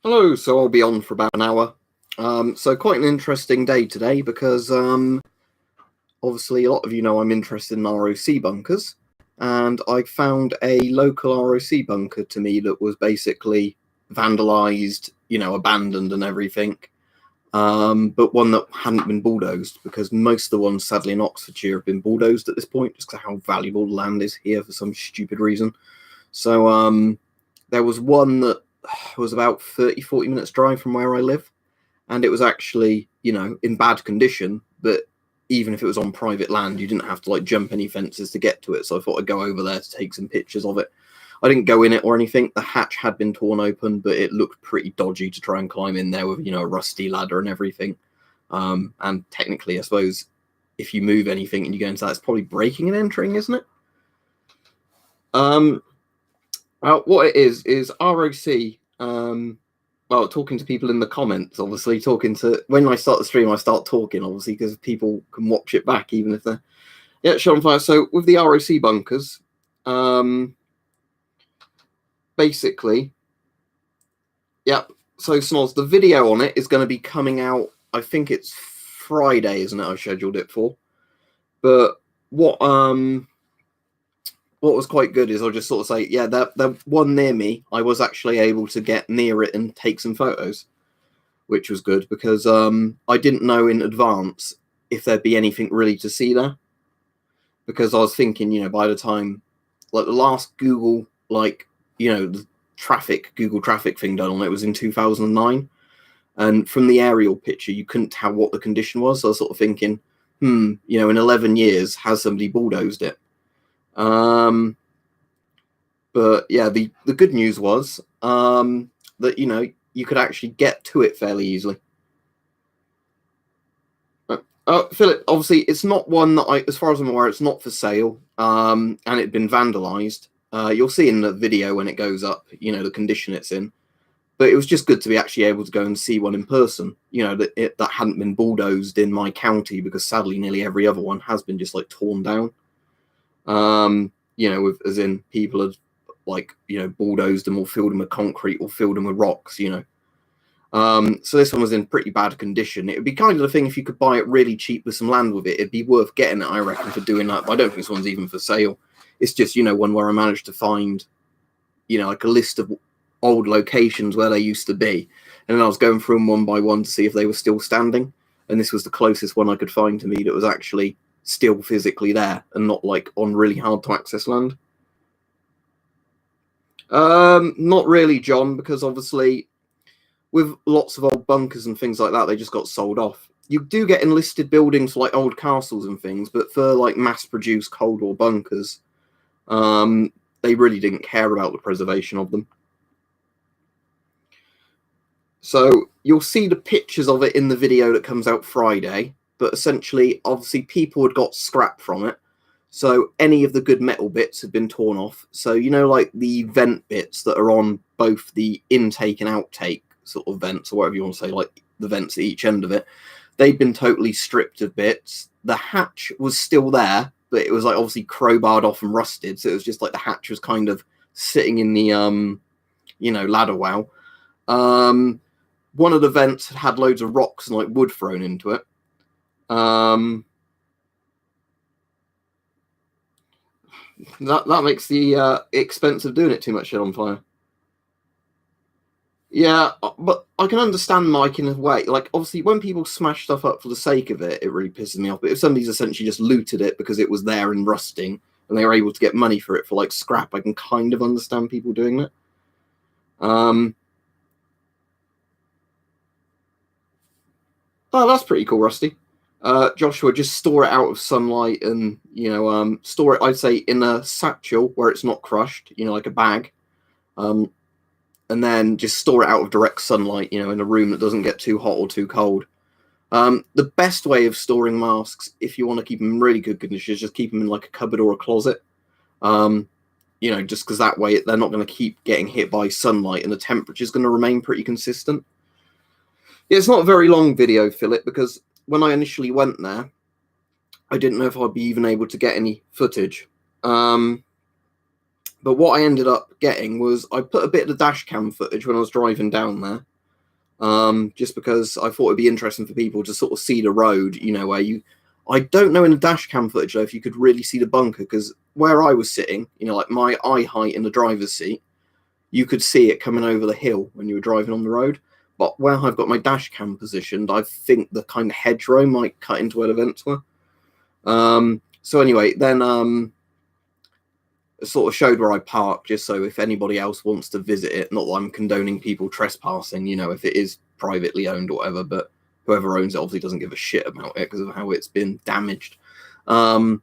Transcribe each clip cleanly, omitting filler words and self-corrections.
Hello, so I'll be on for about an hour. So quite an interesting day today because obviously a lot of you know I'm interested in ROC bunkers, and I found a local ROC bunker to me that was basically vandalized, abandoned and everything, but one that hadn't been bulldozed because most of the ones sadly in Oxfordshire have been bulldozed at this point just because how valuable the land is here for some stupid reason. So there was one that was about 30-40 minutes drive from where I live, and it was actually in bad condition, but even if it was on private land you didn't have to jump any fences to get to it, so I thought I'd go over there to take some pictures of it. I didn't go in it or anything. The hatch had been torn open, but it looked pretty dodgy to try and climb in there with a rusty ladder and everything. And technically I suppose if you move anything and you go into that, it's probably breaking and entering, isn't it? What it is ROC. Well, talking to people in the comments, obviously, when I start the stream, I start talking, obviously, because people can watch it back, even if they're, shot on fire. So with the ROC bunkers, basically, so Snoz, the video on it is going to be coming out, I think it's Friday, isn't it? I've scheduled it for. But what was quite good is I'll just sort of say, the one near me, I was actually able to get near it and take some photos, which was good because I didn't know in advance if there'd be anything really to see there. Because I was thinking, by the time, the last Google, the Google traffic thing done on it was in 2009. And from the aerial picture, you couldn't tell what the condition was. So I was sort of thinking, in 11 years, has somebody bulldozed it? But yeah, the good news was that you could actually get to it fairly easily. Philip, obviously it's not one that as far as I'm aware, it's not for sale, and it'd been vandalized. You'll see in the video when it goes up, the condition it's in. But it was just good to be actually able to go and see one in person, that hadn't been bulldozed in my county, because sadly nearly every other one has been just torn down. As in people have bulldozed them or filled them with concrete or filled them with rocks, So this one was in pretty bad condition. It would be kind of the thing, if you could buy it really cheap with some land with it, it'd be worth getting it, I reckon, for doing that. But I don't think this one's even for sale. It's just, one where I managed to find, a list of old locations where they used to be. And then I was going through them one by one to see if they were still standing. And this was the closest one I could find to me that was actually still physically there and not on really hard to access land. Not really, John, because obviously with lots of old bunkers and things like that, they just got sold off. You do get enlisted buildings for old castles and things, but for mass-produced Cold War bunkers, they really didn't care about the preservation of them. So you'll see the pictures of it in the video that comes out Friday, but essentially, obviously, people had got scrap from it. So any of the good metal bits had been torn off. So, the vent bits that are on both the intake and outtake sort of vents, or whatever you want to say, the vents at each end of it, they'd been totally stripped of bits. The hatch was still there, but it was obviously crowbarred off and rusted. So it was just the hatch was kind of sitting in the, ladder wow. One of the vents had loads of rocks and wood thrown into it. That makes the expense of doing it too much shit on fire. Yeah, but I can understand Mike in a way. Obviously, when people smash stuff up for the sake of it, it really pisses me off. But if somebody's essentially just looted it because it was there and rusting, and they were able to get money for it for scrap, I can kind of understand people doing that. Oh, that's pretty cool, Rusty. Joshua, just store it out of sunlight and, store it, I'd say, in a satchel where it's not crushed, like a bag. And then just store it out of direct sunlight, in a room that doesn't get too hot or too cold. The best way of storing masks, if you want to keep them in really good condition, is just keep them in a cupboard or a closet. Just because that way they're not going to keep getting hit by sunlight and the temperature is going to remain pretty consistent. Yeah, it's not a very long video, Philip, because when I initially went there, I didn't know if I'd be even able to get any footage. But what I ended up getting was I put a bit of the dash cam footage when I was driving down there. just because I thought it'd be interesting for people to sort of see the road, where I don't know in the dash cam footage though if you could really see the bunker, because where I was sitting, like my eye height in the driver's seat, you could see it coming over the hill when you were driving on the road. But where I've got my dash cam positioned, I think the kind of hedgerow might cut into where the vents were. So anyway, then it sort of showed where I parked, just so if anybody else wants to visit it, not that I'm condoning people trespassing, if it is privately owned or whatever, but whoever owns it obviously doesn't give a shit about it because of how it's been damaged. But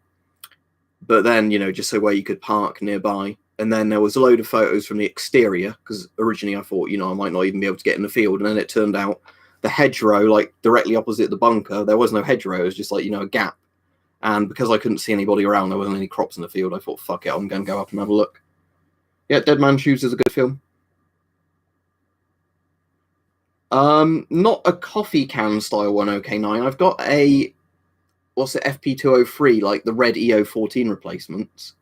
then, just so where you could park nearby. And then there was a load of photos from the exterior, because originally I thought, I might not even be able to get in the field. And then it turned out the hedgerow, like directly opposite the bunker, there was no hedgerow. It was just like, a gap. And because I couldn't see anybody around, there wasn't any crops in the field, I thought, fuck it, I'm going to go up and have a look. Yeah, Dead Man Shoes is a good film. Not a coffee can style 1OK9. I've got a, what's it, FP203, like the red EO14 replacements.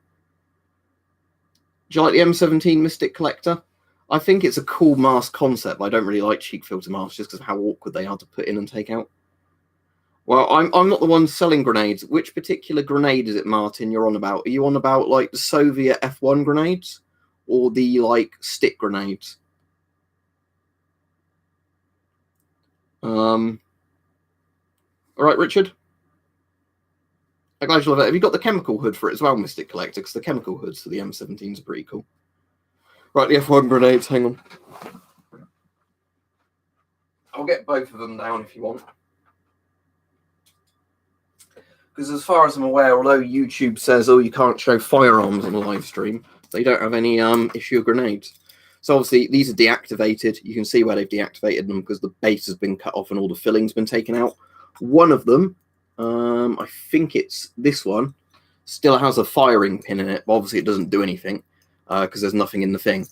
Do you like the M17 Mystic Collector? I think it's a cool mask concept, but I don't really like cheek filter masks just because of how awkward they are to put in and take out. Well, I'm not the one selling grenades. Which particular grenade is it, Martin, you're on about? Are you on about, like, the Soviet F1 grenades? Or the, like, stick grenades? All right, Richard? I'm glad you love it. Have you got the chemical hood for it as well, Mystic Collector? Because the chemical hoods for the M17s are pretty cool. Right, the F1 grenades, hang on. I'll get both of them down if you want. Because as far as I'm aware, although YouTube says, you can't show firearms on a live stream, they don't have any issue of grenades. So obviously, these are deactivated. You can see where they've deactivated them because the base has been cut off and all the filling's been taken out. One of them, I think it's this one, still has a firing pin in it, but obviously it doesn't do anything because there's nothing in the thing.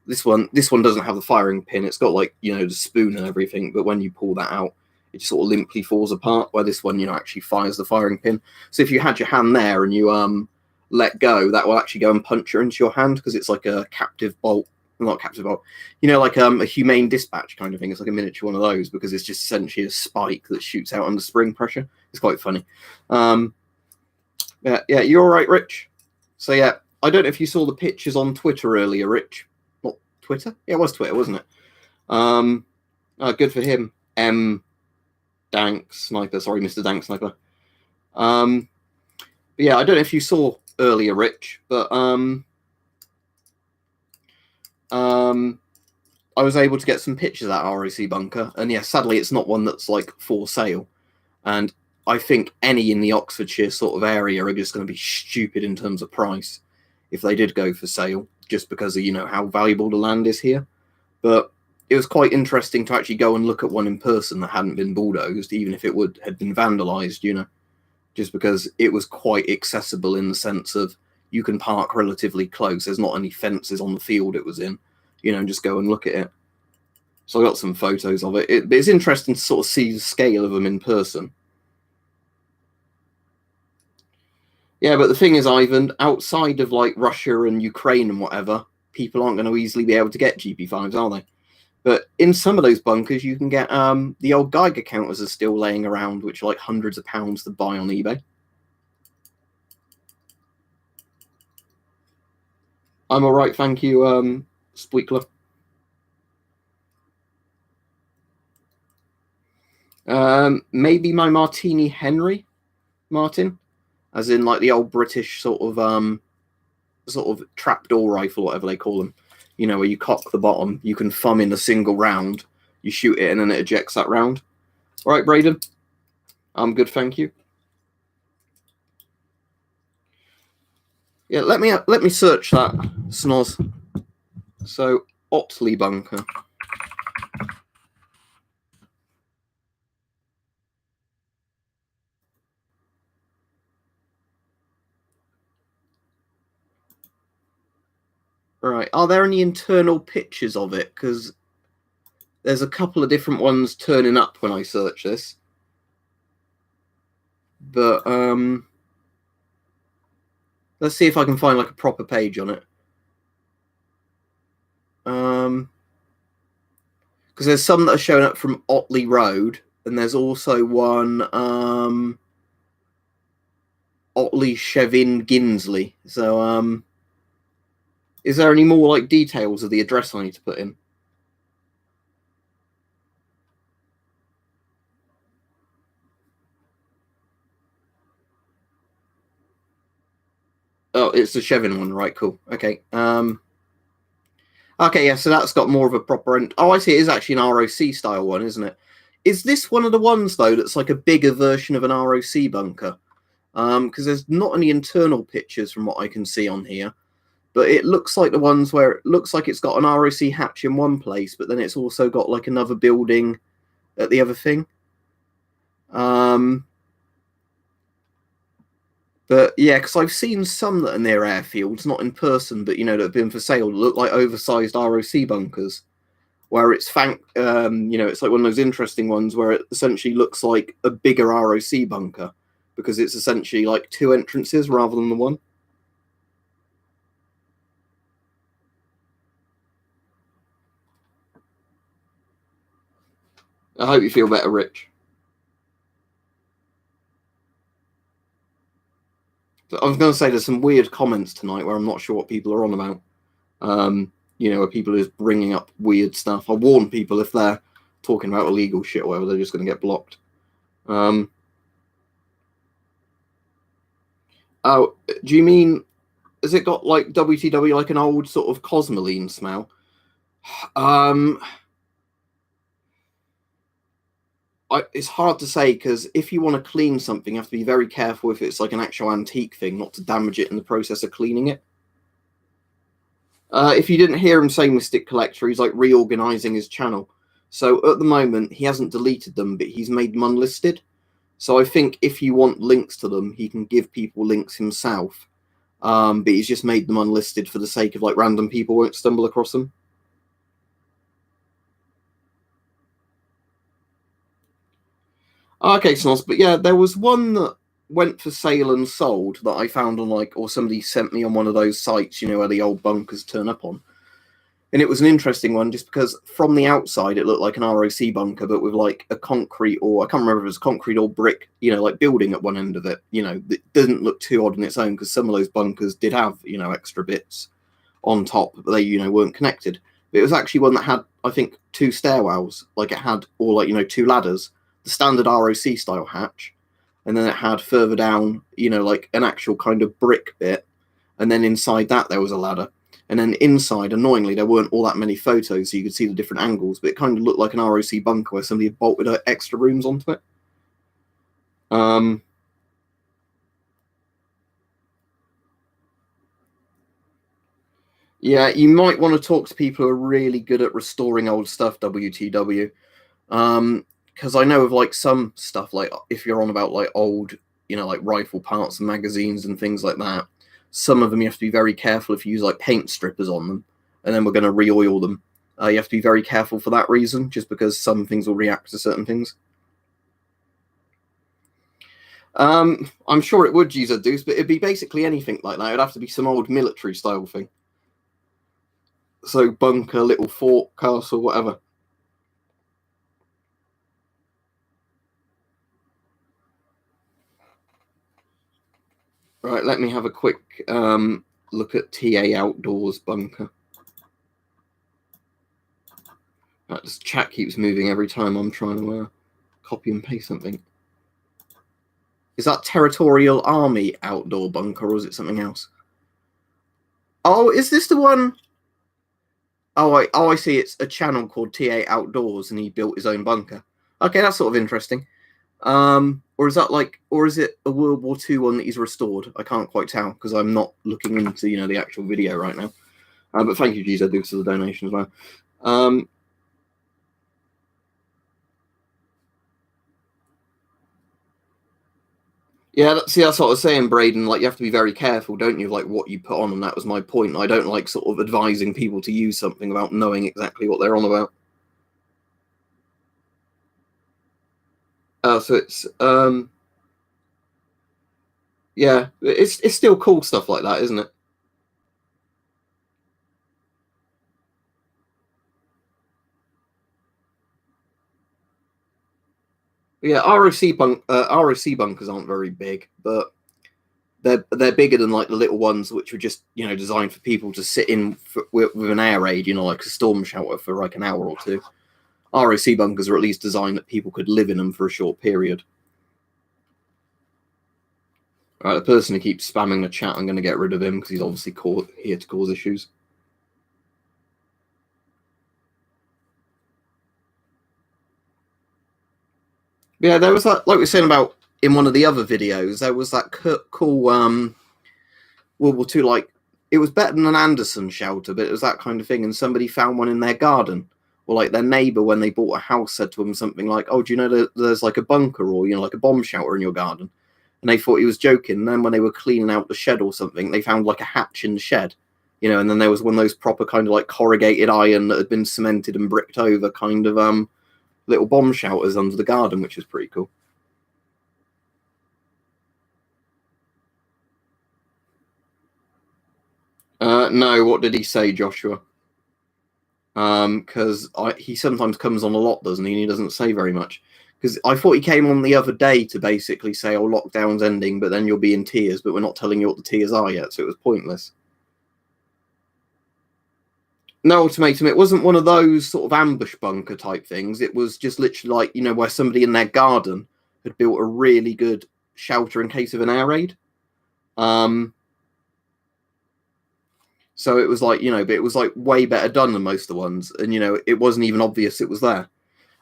This one doesn't have the firing pin. It's got, like, the spoon and everything, but when you pull that out, it just sort of limply falls apart, where this one, actually fires the firing pin. So if you had your hand there and you let go, that will actually go and puncture into your hand because it's like a captive bolt. Not captive bolt. Like a humane dispatch kind of thing. It's like a miniature one of those because it's just essentially a spike that shoots out under spring pressure. It's quite funny. Yeah, you're all right, Rich. So yeah, I don't know if you saw the pictures on Twitter earlier, Rich. Not Twitter? Yeah, it was Twitter, wasn't it? Good for him. Dank Sniper. Sorry, Mr. Dank Sniper. But yeah, I don't know if you saw earlier, Rich, but I was able to get some pictures of that ROC bunker, and yeah, sadly, it's not one that's like for sale. And I think any in the Oxfordshire sort of area are just going to be stupid in terms of price if they did go for sale, just because of how valuable the land is here. But it was quite interesting to actually go and look at one in person that hadn't been bulldozed, even if it had been vandalized, just because it was quite accessible in the sense of you can park relatively close. There's not any fences on the field it was in, and just go and look at it. So I got some photos of it. It's interesting to sort of see the scale of them in person. Yeah, but the thing is, Ivan, outside of like Russia and Ukraine and whatever, people aren't going to easily be able to get GP5s, are they? But in some of those bunkers, you can get the old Geiger counters are still laying around, which are like hundreds of pounds to buy on eBay. I'm all right, thank you, Squeakler. Maybe my Martini Henry, Martin, as in like the old British sort of trapdoor rifle, whatever they call them. Where you cock the bottom, you can thumb in a single round, you shoot it, and then it ejects that round. All right, Braden. I'm good, thank you. Yeah, let me search that, Snoz. So, Otley bunker. Right, are there any internal pictures of it? Because there's a couple of different ones turning up when I search this. But let's see if I can find like a proper page on it. Because because there's some that are showing up from Otley Road, and there's also one Otley Chevin Ginsley. So is there any more like details of the address I need to put in? Oh, it's the Chevin one, right? Cool. Okay. Okay, yeah. So that's got more of a proper end. Oh, I see. It is actually an ROC style one, isn't it? Is this one of the ones though that's like a bigger version of an ROC bunker? Because there's not any internal pictures from what I can see on here, but it looks like the ones where it looks like it's got an ROC hatch in one place, but then it's also got like another building at the other thing. But yeah, because I've seen some that are near airfields, not in person, but that have been for sale, that look like oversized ROC bunkers, where it's it's like one of those interesting ones where it essentially looks like a bigger ROC bunker because it's essentially like two entrances rather than the one. I hope you feel better, Rich. I was going to say there's some weird comments tonight where I'm not sure what people are on about. Where people are just bringing up weird stuff. I warn people if they're talking about illegal shit or whatever, they're just going to get blocked. Oh, do you mean, has it got like WTW like an old sort of Cosmoline smell? It's hard to say because if you want to clean something, you have to be very careful if it's like an actual antique thing, not to damage it in the process of cleaning it. If you didn't hear him say Mystic Collector, he's like reorganizing his channel. So at the moment, he hasn't deleted them, but he's made them unlisted. So I think if you want links to them, he can give people links himself. But he's just made them unlisted for the sake of like random people won't stumble across them. Okay, Snos, but yeah, there was one that went for sale and sold that I found on or somebody sent me on one of those sites, where the old bunkers turn up on. And it was an interesting one just because from the outside it looked like an ROC bunker, but with like a concrete, or I can't remember if it was concrete or brick, like building at one end of it. It doesn't look too odd on its own because some of those bunkers did have, extra bits on top, but they, weren't connected. But it was actually one that had, I think, two stairwells. Like it had, or two ladders, the standard ROC style hatch, and then it had further down, like an actual kind of brick bit, and then inside that there was a ladder. And then inside, annoyingly, there weren't all that many photos, so you could see the different angles, but it kind of looked like an ROC bunker where somebody had bolted extra rooms onto it. Yeah, you might want to talk to people who are really good at restoring old stuff, WTW. Because I know of like some stuff, like if you're on about like old, like rifle parts and magazines and things like that, some of them you have to be very careful if you use like paint strippers on them, and then we're going to re-oil them. You have to be very careful for that reason, just because some things will react to certain things. I'm sure it would use a deuce, but it'd be basically anything like that. It'd have to be some old military style thing. So bunker, little fort, castle, whatever. Right, let me have a quick look at TA Outdoors bunker. Right, this chat keeps moving every time I'm trying to copy and paste something. Is that Territorial Army outdoor bunker, or is it something else? Oh, is this the one? Oh, I see. It's a channel called TA Outdoors, and he built his own bunker. Okay, that's sort of interesting. Or is that or is it a World War II one that he's restored? I can't quite tell because I'm not looking into the actual video right now. But thank you, Giza, for the donation as well. Yeah, see, that's what I was saying, Braden. Like, you have to be very careful, don't you? Like, what you put on, and that was my point. I don't like sort of advising people to use something without knowing exactly what they're on about. So it's yeah, it's still cool stuff like that, isn't it? Yeah, ROC bunkers aren't very big, but they're bigger than like the little ones which were just designed for people to sit in with an air raid, like a storm shelter for like an hour or two. ROC bunkers are at least designed that people could live in them for a short period. All right, the person who keeps spamming the chat, I'm going to get rid of him because he's obviously here to cause issues. Yeah, there was that, like we were saying about in one of the other videos, there was that cool World War II, like, it was better than an Anderson shelter, but it was that kind of thing, and somebody found one in their garden. Or like their neighbour, when they bought a house, said to them something like, "Oh, do you know that there's like a bunker or like a bomb shelter in your garden?" And they thought he was joking. And then when they were cleaning out the shed or something, they found like a hatch in the shed, and then there was one of those proper kind of like corrugated iron that had been cemented and bricked over kind of little bomb shelters under the garden, which was pretty cool. No, what did he say, Joshua? Because he sometimes comes on a lot, doesn't he? And he doesn't say very much. Because I thought he came on the other day to basically say, "Oh, lockdown's ending, but then you'll be in tears, but we're not telling you what the tears are yet," so it was pointless. No ultimatum. It wasn't one of those sort of ambush bunker type things. It was just literally like, where somebody in their garden had built a really good shelter in case of an air raid. So it was like, but it was like way better done than most of the ones. And, it wasn't even obvious it was there.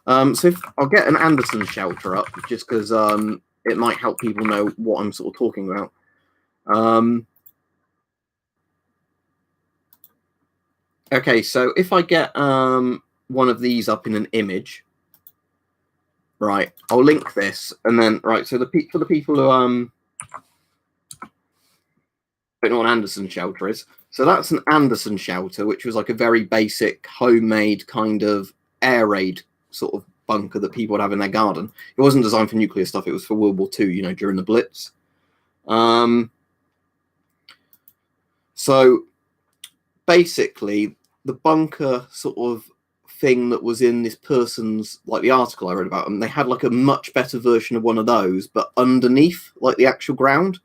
So I'll get an Anderson shelter up just because it might help people know what I'm sort of talking about. Okay, so if I get one of these up in an image, right, I'll link this, and then so for the people who don't know what an Anderson shelter is, so that's an Anderson shelter, which was like a very basic homemade kind of air raid sort of bunker that people would have in their garden. It wasn't designed for nuclear stuff; it was for World War II, during the Blitz. So basically, the bunker sort of thing that was in this person's, like the article I read about them, they had like a much better version of one of those, but underneath like the actual ground.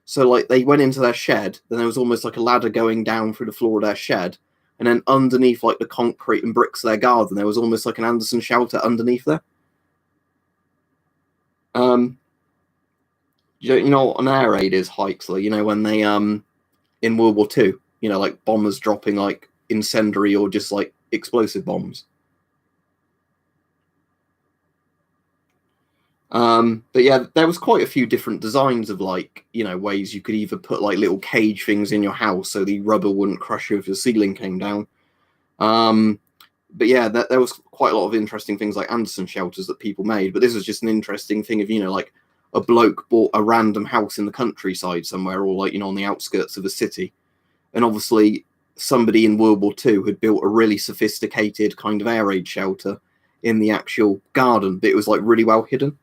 So like they went into their shed, then there was almost like a ladder going down through the floor of their shed, and then underneath like the concrete and bricks of their garden, there was almost like an Anderson shelter underneath there. You know what an air raid is, Hikesler? When they in World War II, like bombers dropping like incendiary or just like explosive bombs. But yeah, there was quite a few different designs of like, ways you could either put like little cage things in your house so the rubber wouldn't crush you if the ceiling came down. But yeah, there was quite a lot of interesting things like Anderson shelters that people made. But this was just an interesting thing of, like a bloke bought a random house in the countryside somewhere or like, on the outskirts of a city. And obviously somebody in World War II had built a really sophisticated kind of air raid shelter in the actual garden, but it was like really well hidden.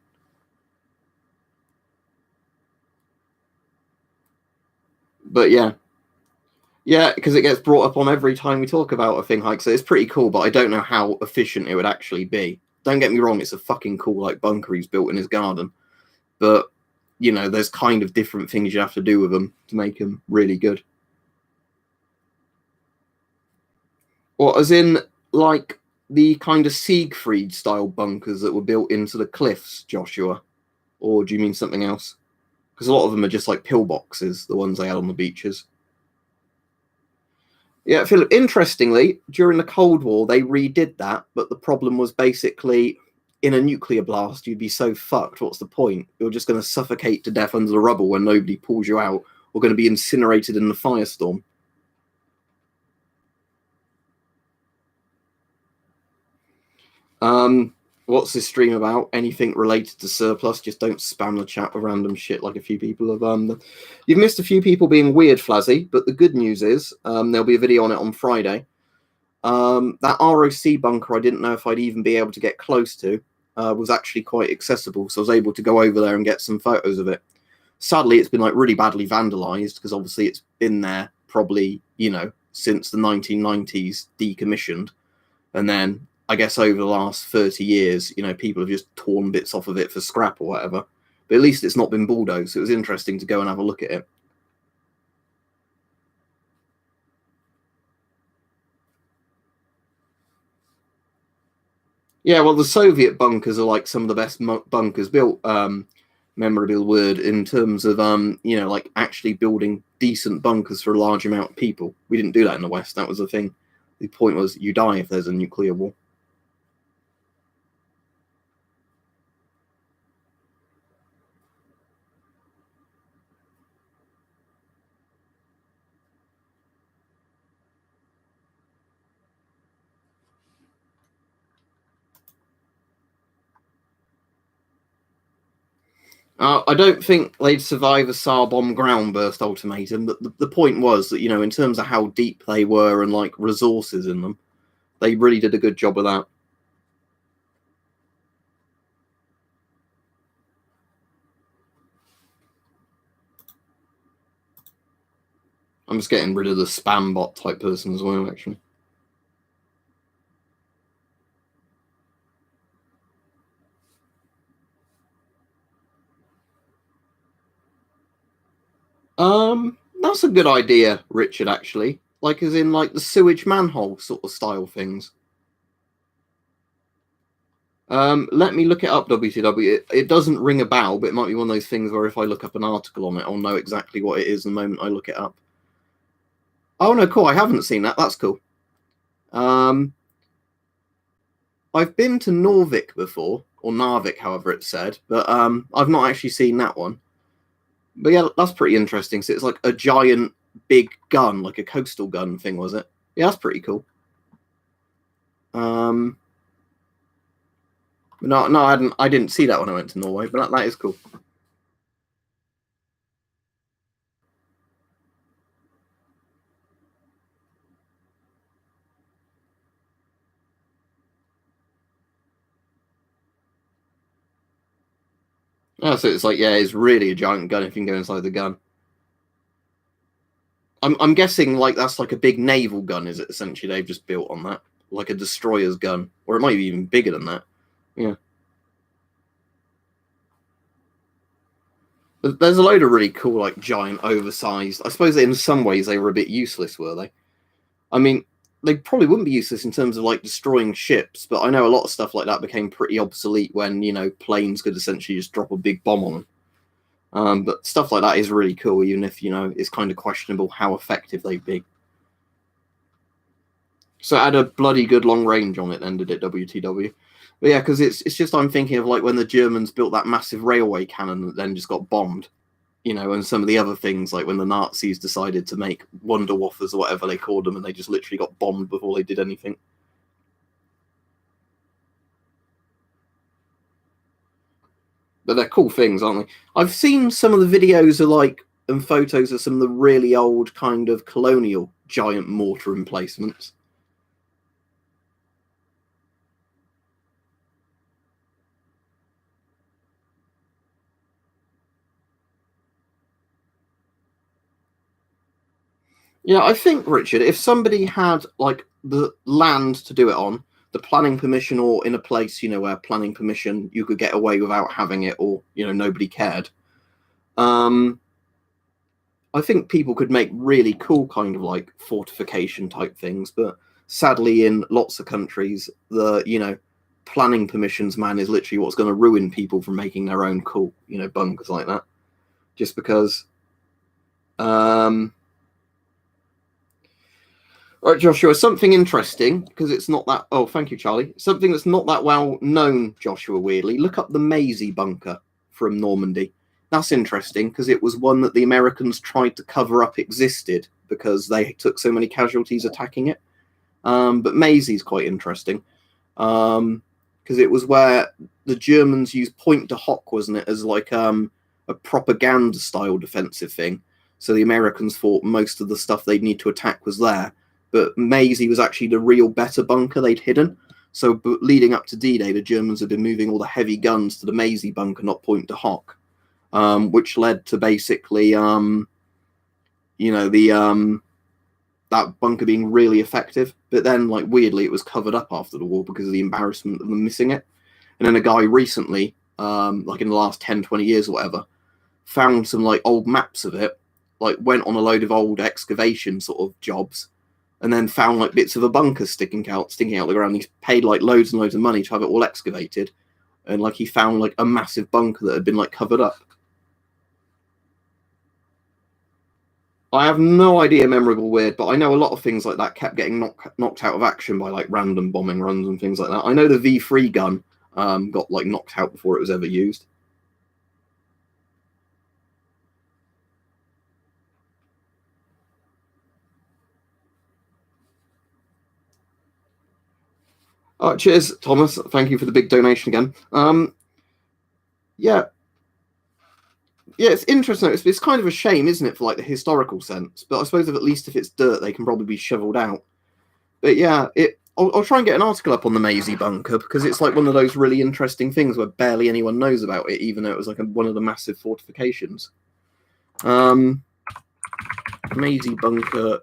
But yeah, because it gets brought up on every time we talk about a thing like, so it's pretty cool, but I don't know how efficient it would actually be. Don't get me wrong, it's a fucking cool like bunker he's built in his garden, but there's kind of different things you have to do with them to make them really good. Or as in like the kind of Siegfried style bunkers that were built into the cliffs, Joshua? Or do you mean something else? Because a lot of them are just like pillboxes, the ones they had on the beaches. Yeah, Philip, interestingly, during the Cold War, they redid that, but the problem was basically in a nuclear blast, you'd be so fucked. What's the point? You're just going to suffocate to death under the rubble when nobody pulls you out, or going to be incinerated in the firestorm. What's this stream about? Anything related to surplus? Just don't spam the chat with random shit like a few people have. You've missed a few people being weird, Flazzy, but the good news is there'll be a video on it on Friday. That ROC bunker, I didn't know if I'd even be able to get close to, was actually quite accessible, so I was able to go over there and get some photos of it. Sadly, it's been like really badly vandalized because obviously it's been there probably, since the 1990s, decommissioned, and then I guess over the last 30 years, people have just torn bits off of it for scrap or whatever. But at least it's not been bulldozed. So it was interesting to go and have a look at it. Yeah, well, the Soviet bunkers are like some of the best bunkers built. Memorable word in terms of like actually building decent bunkers for a large amount of people. We didn't do that in the West. That was the thing. The point was you die if there's a nuclear war. I don't think they'd survive a Tsar bomb ground burst ultimatum, but the point was that, in terms of how deep they were and like resources in them, they really did a good job of that. I'm just getting rid of the spam bot type person as well, actually. That's a good idea, Richard, actually. Like, as in, like, the sewage manhole sort of style things. Let me look it up, WTW. It doesn't ring a bell, but it might be one of those things where if I look up an article on it, I'll know exactly what it is the moment I look it up. Oh, no, cool. I haven't seen that. That's cool. I've been to Norvik before, or Narvik, however it's said, but I've not actually seen that one. But yeah, that's pretty interesting. So it's like a giant big gun, like a coastal gun thing, was it? Yeah, that's pretty cool. No, I didn't see that when I went to Norway, but that is cool. Oh, so it's like, yeah, it's really a giant gun if you can go inside the gun. I'm guessing like that's like a big naval gun, is it? Essentially, they've just built on that, like a destroyer's gun, or it might be even bigger than that. Yeah. There's a load of really cool, like giant, oversized. I suppose in some ways they were a bit useless, were they? I mean, they probably wouldn't be useless in terms of like destroying ships, but I know a lot of stuff like that became pretty obsolete when planes could essentially just drop a big bomb on them. But stuff like that is really cool, even if it's kind of questionable how effective they'd be. So it had a bloody good long range on it, then did it, WTW? But yeah, because it's just I'm thinking of like when the Germans built that massive railway cannon that then just got bombed, and some of the other things like when the Nazis decided to make Wunderwaffers or whatever they called them, and they just literally got bombed before they did anything. But they're cool things, aren't they? I've seen some of the videos of like and photos of some of the really old kind of colonial giant mortar emplacements. Yeah, I think, Richard, if somebody had like the land to do it on, the planning permission, or in a place, where planning permission you could get away without having it, or nobody cared. I think people could make really cool kind of like fortification type things, but sadly, in lots of countries, the planning permissions man is literally what's going to ruin people from making their own cool bunkers like that, just because. All right, Joshua, something interesting, because it's not that. Oh, thank you, Charlie. Something that's not that well known, Joshua, weirdly. Look up the Maisie bunker from Normandy. That's interesting, because it was one that the Americans tried to cover up existed because they took so many casualties attacking it. But Maisie's quite interesting, because it was where the Germans used point de hoc, wasn't it, as like a propaganda-style defensive thing. So the Americans thought most of the stuff they'd need to attack was there. But Maisie was actually the real better bunker they'd hidden. So leading up to D-Day, the Germans had been moving all the heavy guns to the Maisie bunker, not Point de Hoc, which led to basically, the that bunker being really effective. But then, like, weirdly, it was covered up after the war because of the embarrassment of them missing it. And then a guy recently, like in the last 10, 20 years or whatever, found some like old maps of it, like went on a load of old excavation sort of jobs, and then found like bits of a bunker sticking out the ground. He's paid like loads and loads of money to have it all excavated, and like he found like a massive bunker that had been like covered up. I have no idea, memorable weird, but I know a lot of things like that kept getting knocked out of action by like random bombing runs and things like that. I know the V3 gun got like knocked out before it was ever used. Cheers, Thomas. Thank you for the big donation again. Yeah, it's interesting. It's kind of a shame, isn't it, for like the historical sense? But I suppose at least if it's dirt, they can probably be shoveled out. But yeah, I'll try and get an article up on the Maisie bunker because it's like one of those really interesting things where barely anyone knows about it, even though it was like one of the massive fortifications. Maisie bunker.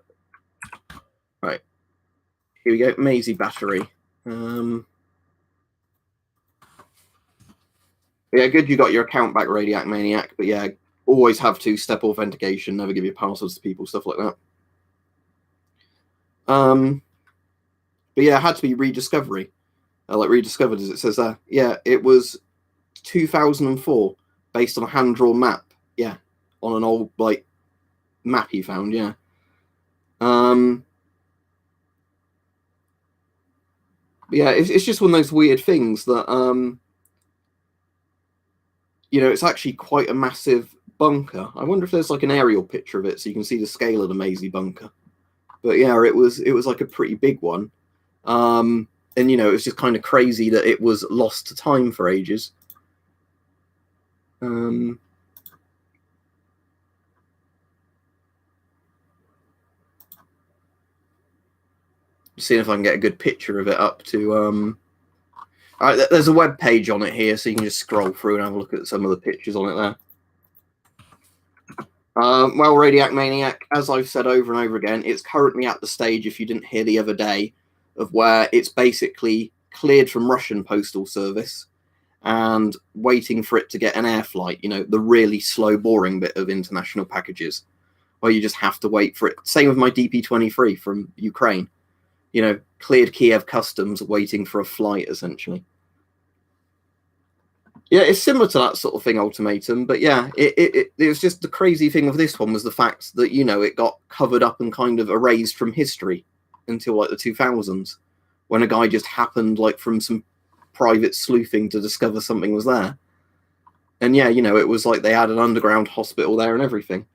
Right, here we go. Maisie battery. Yeah, good you got your account back, Radiac Maniac, but yeah, always have two-step authentication, never give your passwords to people, stuff like that. But yeah, it had to be rediscovery. Like rediscovered, as it says there. Yeah, it was 2004, based on a hand-drawn map. Yeah, on an old, like, map he found, yeah. Yeah, it's just one of those weird things that, you know, it's actually quite a massive bunker. I wonder if there's like an aerial picture of it so you can see the scale of the Maisie bunker. But yeah, it was like a pretty big one. And you know, it was just kind of crazy that it was lost to time for ages. Seeing if I can get a good picture of it up to there's a web page on it here, so you can just scroll through and have a look at some of the pictures on it there. Well, Radiac Maniac, as I've said over and over again, it's currently at the stage, if you didn't hear the other day, of where it's basically cleared from Russian postal service and waiting for it to get an air flight, you know, the really slow, boring bit of international packages, where you just have to wait for it. Same with my DP-23 from Ukraine. You know, cleared Kiev customs, waiting for a flight, essentially. Yeah, it's similar to that sort of thing, Ultimatum. But yeah, it was just the crazy thing of this one was the fact that, you know, it got covered up and kind of erased from history until like the 2000s, when a guy just happened, like from some private sleuthing, to discover something was there. And yeah, you know, it was like they had an underground hospital there and everything.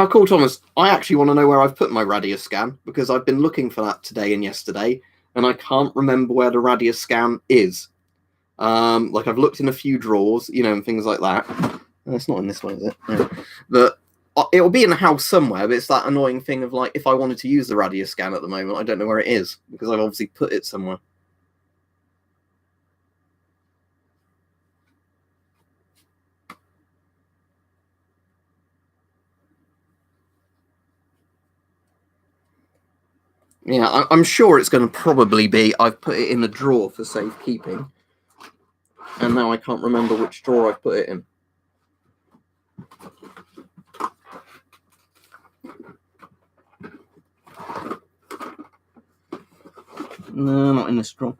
Cool, Thomas. I actually want to know where I've put my radius scan because I've been looking for that today and yesterday, and I can't remember where the radius scan is. Like I've looked in a few drawers, you know, and things like that. It's not in this one, is it? No. But it'll be in the house somewhere. But it's that annoying thing of like, if I wanted to use the radius scan at the moment, I don't know where it is because I've obviously put it somewhere. Yeah, I'm sure it's going to probably be. I've put it in a drawer for safekeeping, and now I can't remember which drawer I've put it in. No, not in this drawer.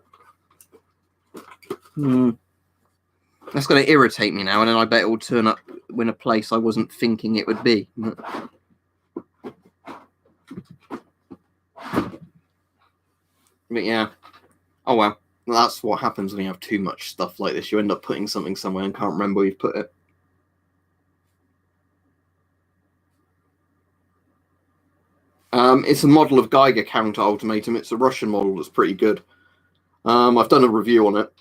That's going to irritate me now, and then I bet it will turn up in a place I wasn't thinking it would be. But yeah. Oh well. That's what happens when you have too much stuff like this. You end up putting something somewhere and can't remember where you've put it. It's a model of Geiger counter Ultimatum. It's a Russian model that's pretty good. I've done a review on it.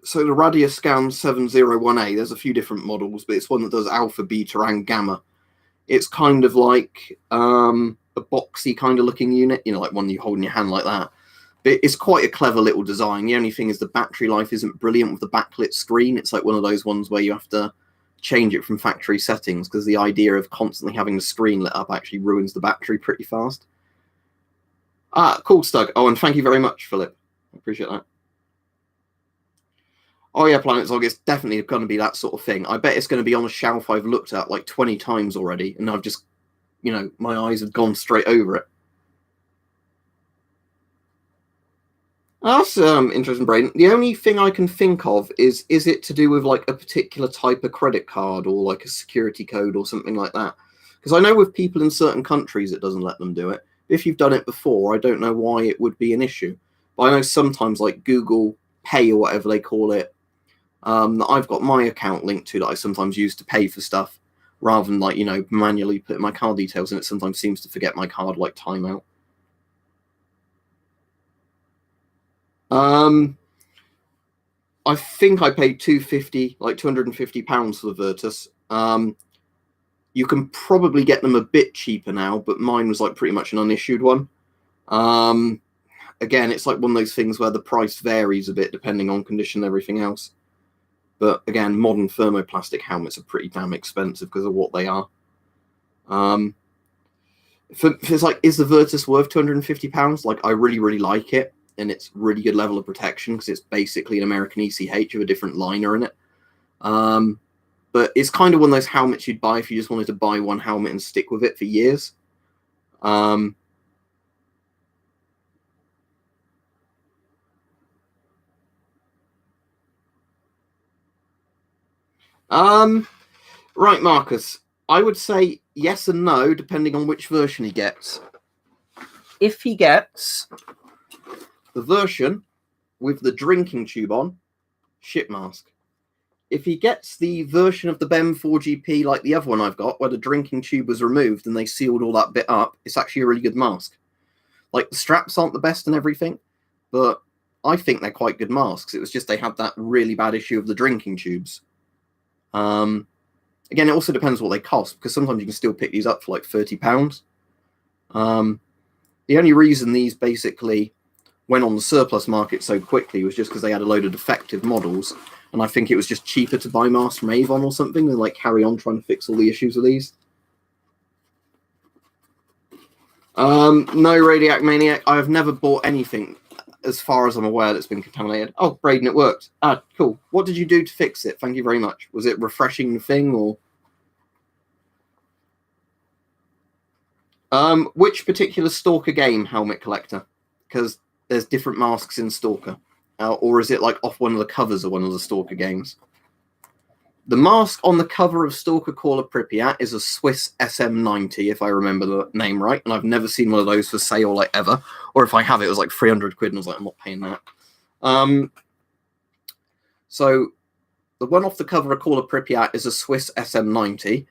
So the Radius Scan 701A, there's a few different models, but it's one that does alpha, beta, and gamma. It's kind of like a boxy kind of looking unit, you know, like one you hold in your hand like that. It's quite a clever little design. The only thing is the battery life isn't brilliant with the backlit screen. It's like one of those ones where you have to change it from factory settings, because the idea of constantly having the screen lit up actually ruins the battery pretty fast. Cool, Stug. Oh, and thank you very much, Philip. I appreciate that. Oh yeah, Planet Zog, it's definitely going to be that sort of thing. I bet it's going to be on a shelf I've looked at like 20 times already, and I've just, my eyes have gone straight over it. That's interesting, Braden. The only thing I can think of is it to do with like a particular type of credit card or like a security code or something like that? Because I know with people in certain countries it doesn't let them do it. If you've done it before, I don't know why it would be an issue. But I know sometimes like Google Pay or whatever they call it, that I've got my account linked to that I sometimes use to pay for stuff, rather than like, manually putting my card details in. It sometimes seems to forget my card like timeout. I think I paid £250 for the Virtus. You can probably get them a bit cheaper now, but mine was like pretty much an unissued one. Again, it's like one of those things where the price varies a bit depending on condition and everything else. But again, modern thermoplastic helmets are pretty damn expensive because of what they are. It's like, is the Virtus worth £250? Like, I really, really like it, and it's really good level of protection because it's basically an American ECH with a different liner in it. But it's kind of one of those helmets you'd buy if you just wanted to buy one helmet and stick with it for years. Right, Marcus. I would say yes and no, depending on which version he gets. If he gets the version with the drinking tube on, ship mask. If he gets the version of the BEM 4GP like the other one I've got, where the drinking tube was removed and they sealed all that bit up, it's actually a really good mask. Like, the straps aren't the best and everything, but I think they're quite good masks. It was just they had that really bad issue of the drinking tubes. Again, it also depends what they cost, because sometimes you can still pick these up for like £30. The only reason these basically went on the surplus market so quickly was just because they had a load of defective models, and I think it was just cheaper to buy masks from Avon or something than like carry on trying to fix all the issues with these. No, Radiac Maniac, I have never bought anything, as far as I'm aware, that's been contaminated. Oh, Braden, it worked. Cool. What did you do to fix it? Thank you very much. Was it refreshing the thing, or? Which particular Stalker game, Helmet Collector? Because there's different masks in Stalker. Or is it like off one of the covers of one of the Stalker games? The mask on the cover of Stalker Call of Pripyat is a Swiss SM90, if I remember the name right, and I've never seen one of those for sale like ever. Or if I have, it was like 300 quid, and I was like, I'm not paying that. So the one off the cover of Call of Pripyat is a Swiss SM90,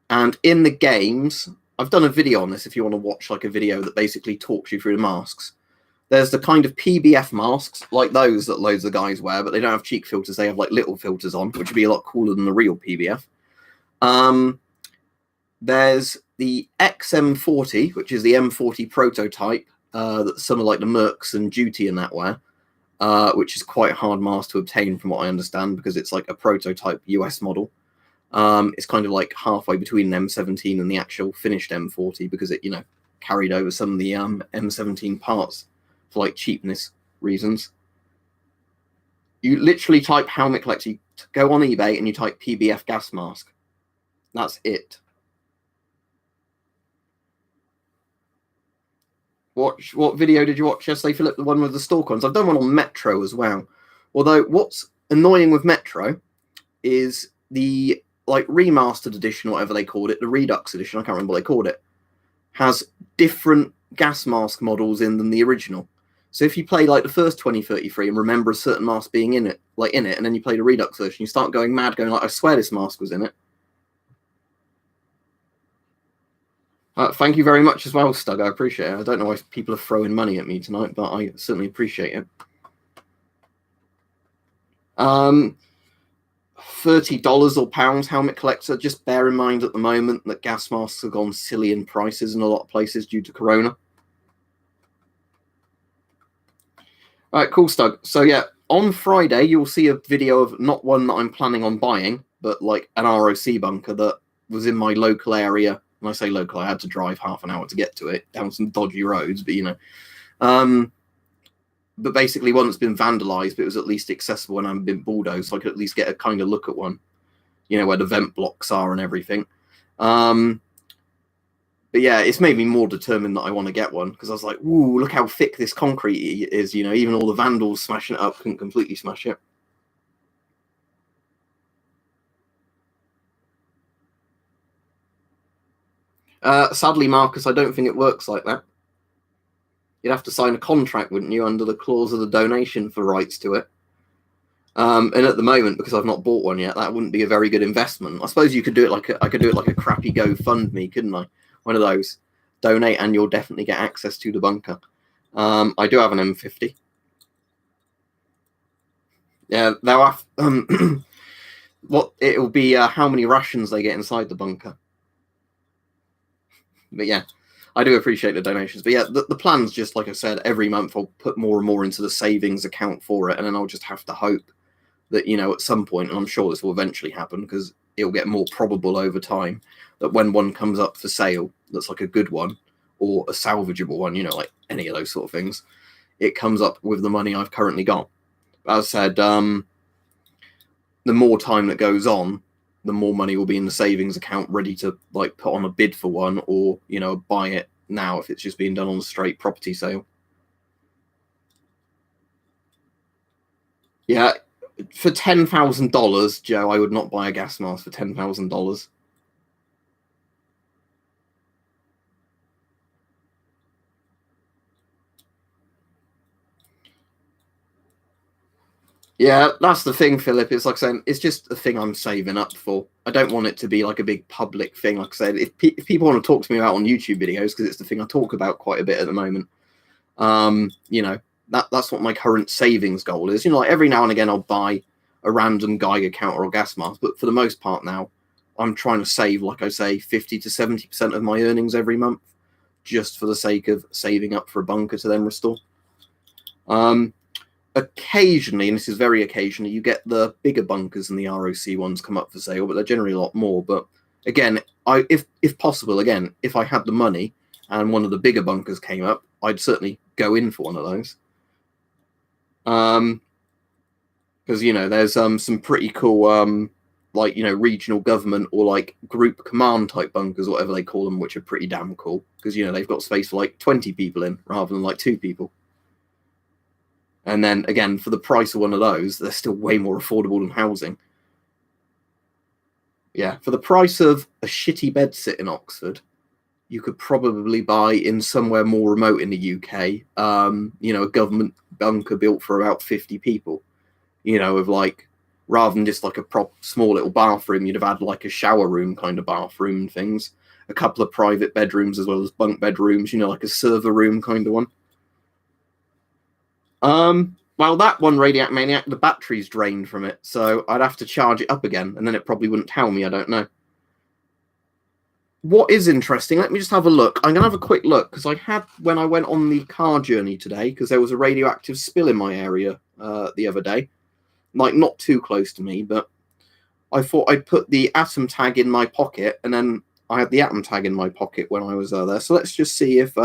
and in the games, I've done a video on this if you want to watch like a video that basically talks you through the masks. There's the kind of PBF masks, like those that loads of guys wear, but they don't have cheek filters. They have like little filters on, which would be a lot cooler than the real PBF. There's the XM40, which is the M40 prototype that some of like the Mercs and Duty and that wear, which is quite a hard mask to obtain from what I understand, because it's like a prototype US model. It's kind of like halfway between an M17 and the actual finished M40, because it, carried over some of the M17 parts for like cheapness reasons. You literally type helmet collector, you go on eBay and you type PBF gas mask. That's it. What video did you watch yesterday, Philip? The one with the stalk ones. I've done one on Metro as well. Although what's annoying with Metro is the like remastered edition, or whatever they called it, the Redux edition, I can't remember what they called it, has different gas mask models in than the original. So if you play like the first 2033 and remember a certain mask being in it, and then you play the Redux version, you start going mad, going like, I swear this mask was in it. Thank you very much as well, Stug. I appreciate it. I don't know why people are throwing money at me tonight, but I certainly appreciate it. $30 or pounds helmet collector. Just bear in mind at the moment that gas masks have gone silly in prices in a lot of places due to Corona. All right, cool, Stug. So yeah, on Friday you'll see a video of not one that I'm planning on buying, but like an ROC bunker that was in my local area. When I say local, I had to drive half an hour to get to it down some dodgy roads, but you know. But basically, one that's been vandalised, but it was at least accessible and hadn't been bulldozed, so I could at least get a kind of look at one. You know, where the vent blocks are and everything. But yeah, it's made me more determined that I want to get one because I was like, "Ooh, look how thick this concrete is!" You know, even all the vandals smashing it up couldn't completely smash it. Sadly, Marcus, I don't think it works like that. You'd have to sign a contract, wouldn't you, under the clause of the donation for rights to it. And at the moment, because I've not bought one yet, that wouldn't be a very good investment. I suppose you could do it like I could do it like a crappy GoFundMe, couldn't I? One of those. Donate and you'll definitely get access to the bunker. I do have an M50. Yeah, they'll have, what it'll be how many rations they get inside the bunker. But yeah, I do appreciate the donations. But yeah, the plan's just like I said, every month I'll put more and more into the savings account for it, and then I'll just have to hope that, you know, at some point, and I'm sure this will eventually happen because it'll get more probable over time, that when one comes up for sale that's like a good one or a salvageable one, you know, like any of those sort of things, it comes up with the money I've currently got. As I said, the more time that goes on, the more money will be in the savings account ready to like put on a bid for one, or, you know, buy it now if it's just being done on a straight property sale. Yeah, for $10,000, Joe, I would not buy a gas mask for $10,000. Yeah, that's the thing, Philip. It's like saying it's just a thing I'm saving up for. I don't want it to be like a big public thing. Like I said, if people want to talk to me about on YouTube videos, because it's the thing I talk about quite a bit at the moment, you know, that's what my current savings goal is. You know, like every now and again I'll buy a random Geiger counter or gas mask, but for the most part now, I'm trying to save, like I say, 50 to 70% of my earnings every month, just for the sake of saving up for a bunker to then restore. Occasionally, and this is very occasionally, you get the bigger bunkers and the ROC ones come up for sale, but they're generally a lot more. But again, if possible, again, if I had the money and one of the bigger bunkers came up, I'd certainly go in for one of those. Because, you know, there's some pretty cool like, you know, regional government or like group command type bunkers, whatever they call them, which are pretty damn cool because, you know, they've got space for like 20 people in rather than like 2 people. And then again, for the price of one of those, they're still way more affordable than housing. Yeah, for the price of a shitty bed sit in Oxford, you could probably buy in somewhere more remote in the UK, you know, a government bunker built for about 50 people, you know, of like, rather than just like a small little bathroom, you'd have had like a shower room kind of bathroom and things, a couple of private bedrooms as well as bunk bedrooms, you know, like a server room kind of one. Well, that one Radiac Maniac, the battery's drained from it, so I'd have to charge it up again, and then it probably wouldn't tell me, I don't know. What is interesting, let me just have a look. I'm going to have a quick look, because I had, when I went on the car journey today, because there was a radioactive spill in my area the other day, like not too close to me, but I thought I'd put the atom tag in my pocket, and then I had the atom tag in my pocket when I was there. So let's just see if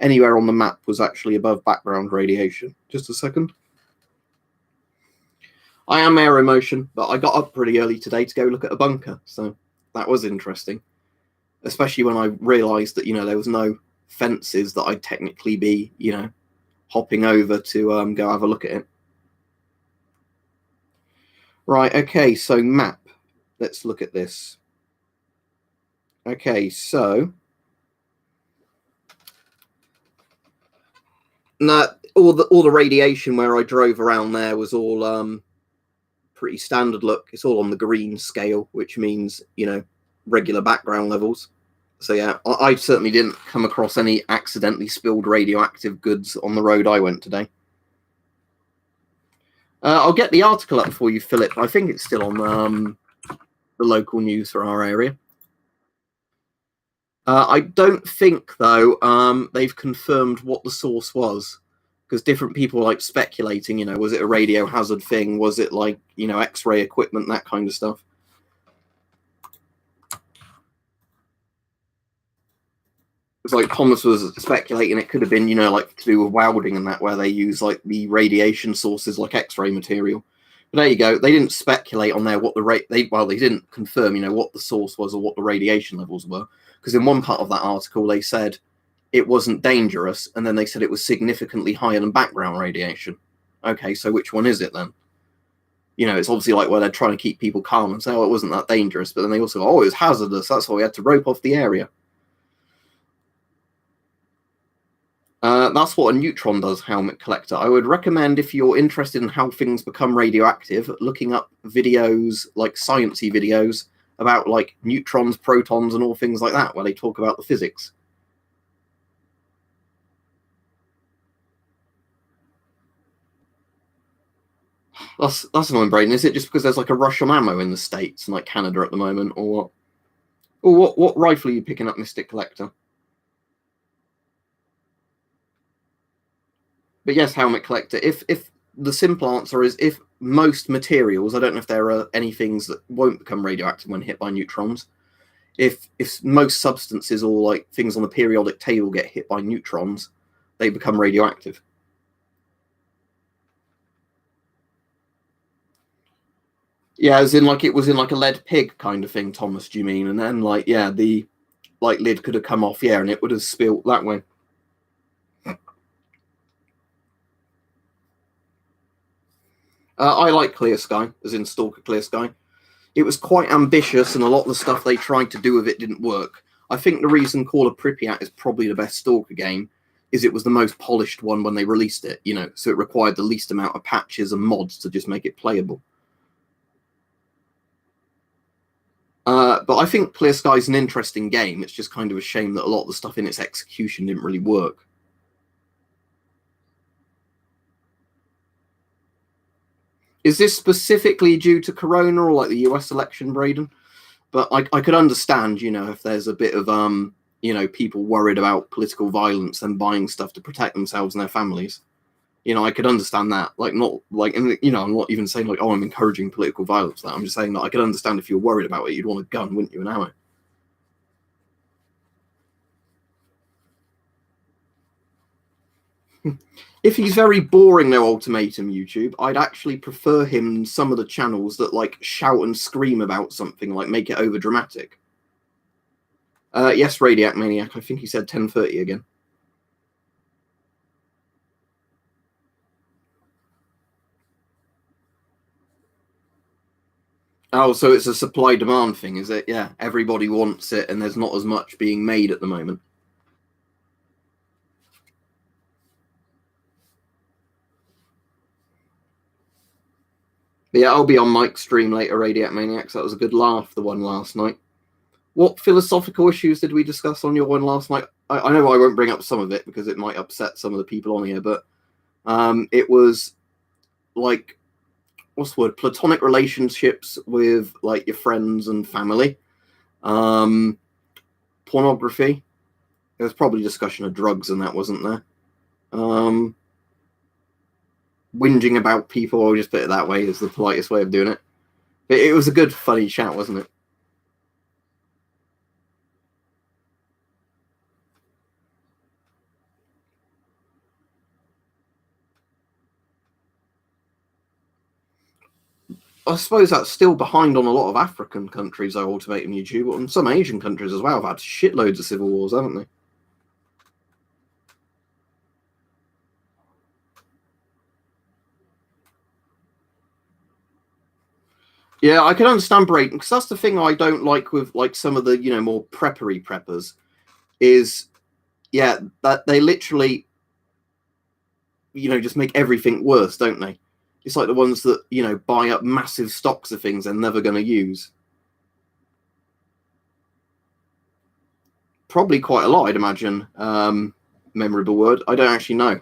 anywhere on the map was actually above background radiation. Just a second. I am aero motion, but I got up pretty early today to go look at a bunker, so that was interesting. Especially when I realised that, you know, there was no fences that I'd technically be, you know, hopping over to go have a look at it. Right, okay, so map. Let's look at this. Okay, so no, all the radiation where I drove around there was all pretty standard look. It's all on the green scale, which means, you know, regular background levels. So yeah, I certainly didn't come across any accidentally spilled radioactive goods on the road I went today. I'll get the article up for you, Philip. I think it's still on the local news for our area. I don't think, though, they've confirmed what the source was. because different people like speculating, was it a radio hazard thing? Was it like, X-ray equipment, that kind of stuff? It's like Thomas was speculating it could have been, like to do with welding and that, where they use like the radiation sources like X-ray material. But there you go. They didn't speculate on there what the they didn't confirm, what the source was or what the radiation levels were. Because in one part of that article they said it wasn't dangerous, and then they said it was significantly higher than background radiation. Okay, so which one is it then? It's obviously like where they're trying to keep people calm and say, oh, it wasn't that dangerous, but then they also go, oh, it was hazardous. That's why we had to rope off the area. That's what a neutron does, helmet collector. I would recommend, if you're interested in how things become radioactive, looking up videos, like sciencey videos, about like neutrons, protons, and all things like that, where they talk about the physics. That's annoying, Braden. Is it just because there's like a rush on ammo in the States and like Canada at the moment, or what? Or what rifle are you picking up, Mystic Collector? But yes, helmet collector. If the simple answer is if most materials, I don't know if there are any things that won't become radioactive when hit by neutrons. If most substances or like things on the periodic table get hit by neutrons, they become radioactive. Yeah, as in like it was in like a lead pig kind of thing, Thomas, do you mean? And then like, yeah, the like lid could have come off, yeah, and it would have spilt that way. I like Clear Sky, as in Stalker Clear Sky. It was quite ambitious, and a lot of the stuff they tried to do with it didn't work. I think the reason Call of Pripyat is probably the best Stalker game is it was the most polished one when they released it, so it required the least amount of patches and mods to just make it playable. But I think Clear Sky is an interesting game. It's just kind of a shame that a lot of the stuff in its execution didn't really work. Is this specifically due to Corona or like the US election, Braden? But I could understand, if there's a bit of people worried about political violence and buying stuff to protect themselves and their families. I could understand that. Like, not like, and I'm not even saying like, oh, I'm encouraging political violence. That I'm just saying that I could understand if you're worried about it, you'd want a gun, wouldn't you, an ammo? If he's very boring, though, Ultimatum YouTube, I'd actually prefer him some of the channels that like shout and scream about something, like make it over dramatic. Yes, Radiac Maniac. I think he said 10:30 again. Oh, so it's a supply demand thing, is it? Yeah, everybody wants it, and there's not as much being made at the moment. But yeah, I'll be on Mike's stream later, Radiac Maniacs. That was a good laugh, the one last night. What philosophical issues did we discuss on your one last night? I know I won't bring up some of it because it might upset some of the people on here, but it was like, what's the word? Platonic relationships with like your friends and family. Pornography. There was probably discussion of drugs and that, wasn't there? Whinging about people, I'll just put it that way, is the politest way of doing it. It was a good, funny chat, wasn't it? I suppose that's still behind on a lot of African countries, though, Ultimatum YouTube, and some Asian countries as well have had shitloads of civil wars, haven't they? Yeah, I can understand Brayden, because that's the thing I don't like with like some of the, more preppery preppers, is, yeah, that they literally, just make everything worse, don't they? It's like the ones that, buy up massive stocks of things they're never going to use. Probably quite a lot, I'd imagine. Memorable word. I don't actually know.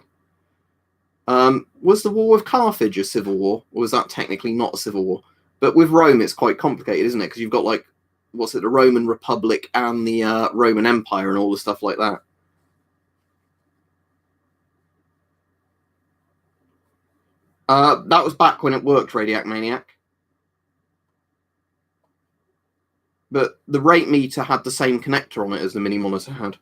Was the war with Carthage a civil war, or was that technically not a civil war? But with Rome, it's quite complicated, isn't it? Because you've got like, what's it, the Roman Republic and the Roman Empire and all the stuff like that. That was back when it worked, Radiac Maniac. But the rate meter had the same connector on it as the mini monitor had.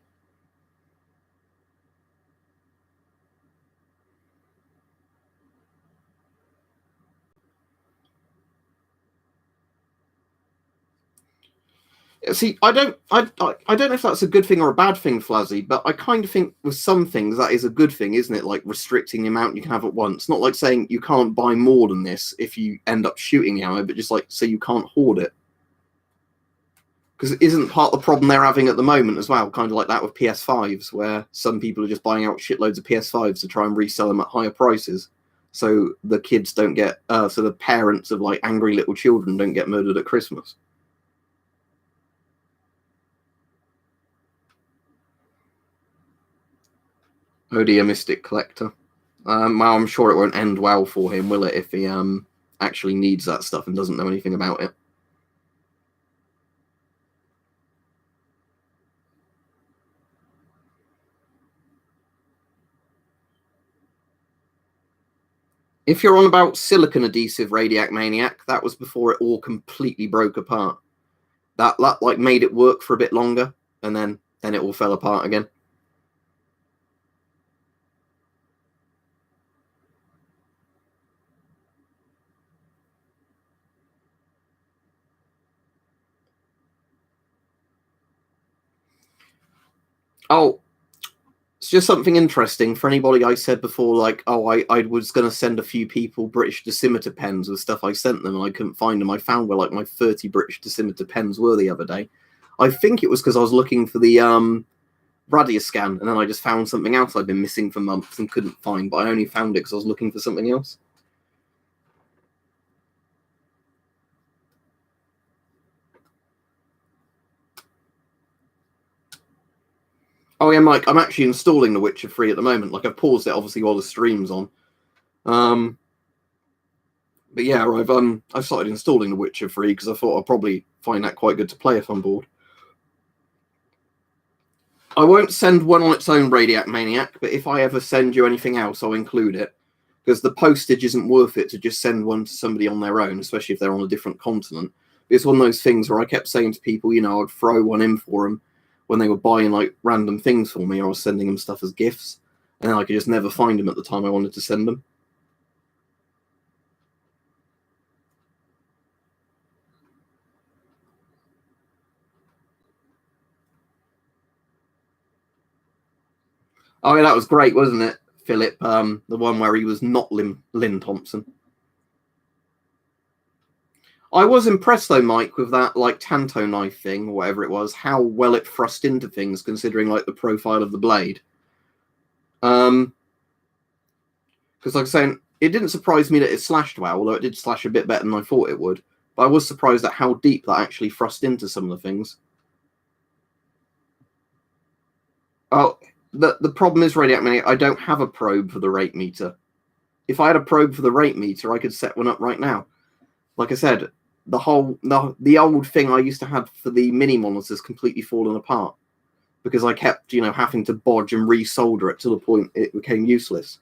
See, I don't know if that's a good thing or a bad thing, Flazzy, but I kind of think with some things that is a good thing, isn't it? Like restricting the amount you can have at once. Not like saying you can't buy more than this if you end up shooting the ammo, but just like say you can't hoard it. Because it isn't part of the problem they're having at the moment as well, kind of like that with PS5s, where some people are just buying out shitloads of PS5s to try and resell them at higher prices. So the kids don't get, so the parents of like angry little children don't get murdered at Christmas. Oh dear, Mystic Collector. Well, I'm sure it won't end well for him, will it, if he actually needs that stuff and doesn't know anything about it. If you're on about silicon adhesive Radiac Maniac, that was before it all completely broke apart. That like made it work for a bit longer, and then it all fell apart again. Oh, it's just something interesting for anybody. I said before, like, oh, I was going to send a few people British decimeter pens with stuff I sent them, and I couldn't find them. I found where like my 30 British decimeter pens were the other day. I think it was because I was looking for the Radioscan, and then I just found something else I'd been missing for months and couldn't find, but I only found it because I was looking for something else. Oh yeah, Mike, I'm actually installing The Witcher 3 at the moment. Like I've paused it obviously while the stream's on. But yeah, I've started installing The Witcher 3 because I thought I'd probably find that quite good to play if I'm bored. I won't send one on its own, Radiac Maniac, but if I ever send you anything else, I'll include it. Because the postage isn't worth it to just send one to somebody on their own, especially if they're on a different continent. It's one of those things where I kept saying to people, you know, I'd throw one in for them when they were buying like random things for me, or I was sending them stuff as gifts, and then I could just never find them at the time I wanted to send them. Oh yeah, that was great, wasn't it, Philip? The one where he was not Lynn Thompson. I was impressed though, Mike, with that like Tanto knife thing, or whatever it was, how well it thrust into things considering like the profile of the blade. Because like I'm saying, it didn't surprise me that it slashed well, although it did slash a bit better than I thought it would. But I was surprised at how deep that actually thrust into some of the things. Oh, the problem is, Radiac Maniac, I don't have a probe for the rate meter. If I had a probe for the rate meter, I could set one up right now. Like I said, the old thing I used to have for the mini monitors completely fallen apart because I kept, you know, having to bodge and resolder it to the point it became useless.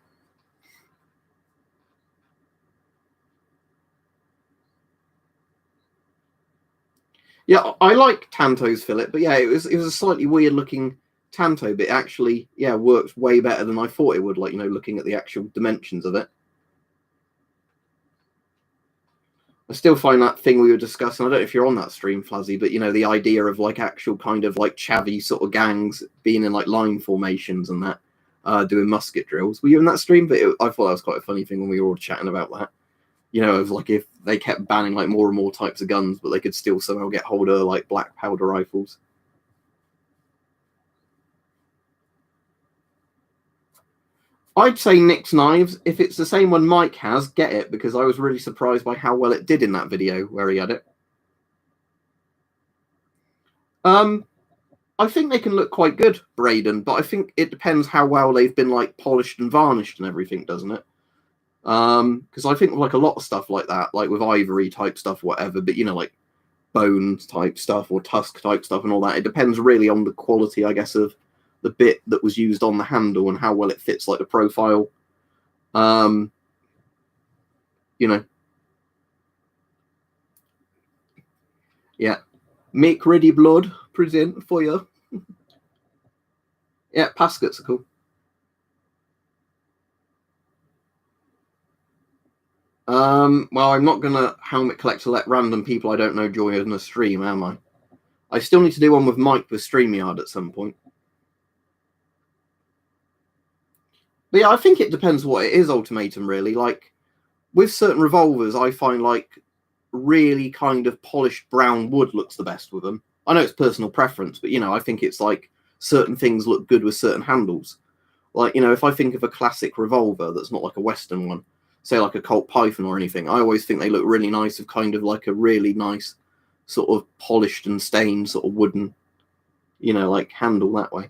Yeah, I like Tanto's fillet, but yeah, it was a slightly weird looking Tanto, but it actually, yeah, works way better than I thought it would. Like, you know, looking at the actual dimensions of it. I still find that thing we were discussing, I don't know if you're on that stream, Flazzy, but you know, the idea of like actual kind of like chavvy sort of gangs being in like line formations and that, doing musket drills. Were you in that stream? But I thought that was quite a funny thing when we were all chatting about that. You know, of like if they kept banning like more and more types of guns, but they could still somehow get hold of like black powder rifles. I'd say Nick's knives. If it's the same one Mike has, get it, because I was really surprised by how well it did in that video where he had it. I think they can look quite good, Braden, but I think it depends how well they've been like polished and varnished and everything, doesn't it? Because I think like a lot of stuff like that, like with ivory type stuff, whatever, but you know, like bones type stuff or tusk type stuff and all that, it depends really on the quality, I guess, of the bit that was used on the handle and how well it fits like the profile. you know. Yeah. Make ready blood present for you. Yeah, paskets are cool. Well, I'm not gonna helmet collect to let random people I don't know join a stream, am I? I still need to do one with Mike with StreamYard at some point. But yeah, I think it depends what it is, Ultimatum, really. Like, with certain revolvers, I find, like, really kind of polished brown wood looks the best with them. I know it's personal preference, but, you know, I think it's like certain things look good with certain handles. Like, you know, if I think of a classic revolver that's not like a Western one, say like a Colt Python or anything, I always think they look really nice with kind of like a really nice sort of polished and stained sort of wooden, you know, like handle that way.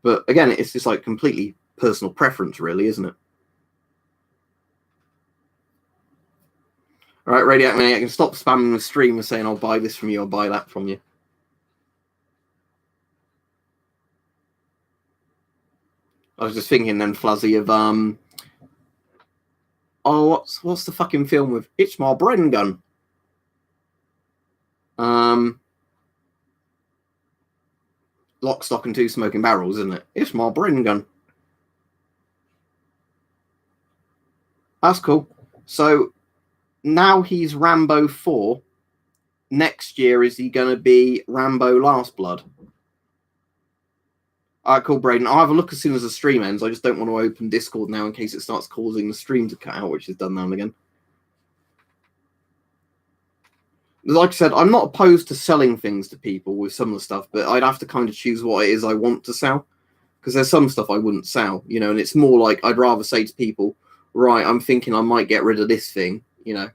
But again, it's just like completely personal preference, really, isn't it? All right, Radiac Maniac, can stop spamming the stream and saying I'll buy this from you, I'll buy that from you. I was just thinking then, Fluzzy, of what's the fucking film with It's My Bren Gun? Lock, Stock, and Two Smoking Barrels, isn't it? It's My Bren Gun. That's cool. So now he's Rambo 4. Next year, is he going to be Rambo Last Blood? All right, cool, Braden. I'll have a look as soon as the stream ends. I just don't want to open Discord now in case it starts causing the stream to cut out, which is done now and again. Like I said, I'm not opposed to selling things to people with some of the stuff, but I'd have to kind of choose what it is I want to sell. Because there's some stuff I wouldn't sell, you know, and it's more like I'd rather say to people, right, I'm thinking I might get rid of this thing, you know,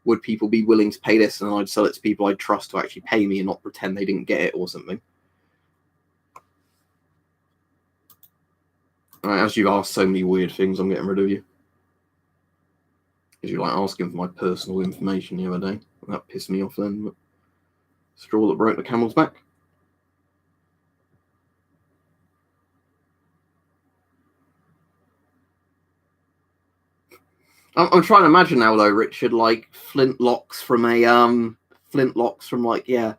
would people be willing to pay this? And I'd sell it to people I trust to actually pay me and not pretend they didn't get it or something. All right, as you asked so many weird things, I'm getting rid of you. Because you like asking for my personal information the other day. That pissed me off then. But straw that broke the camel's back. I'm trying to imagine now though, Richard, like flintlocks from like a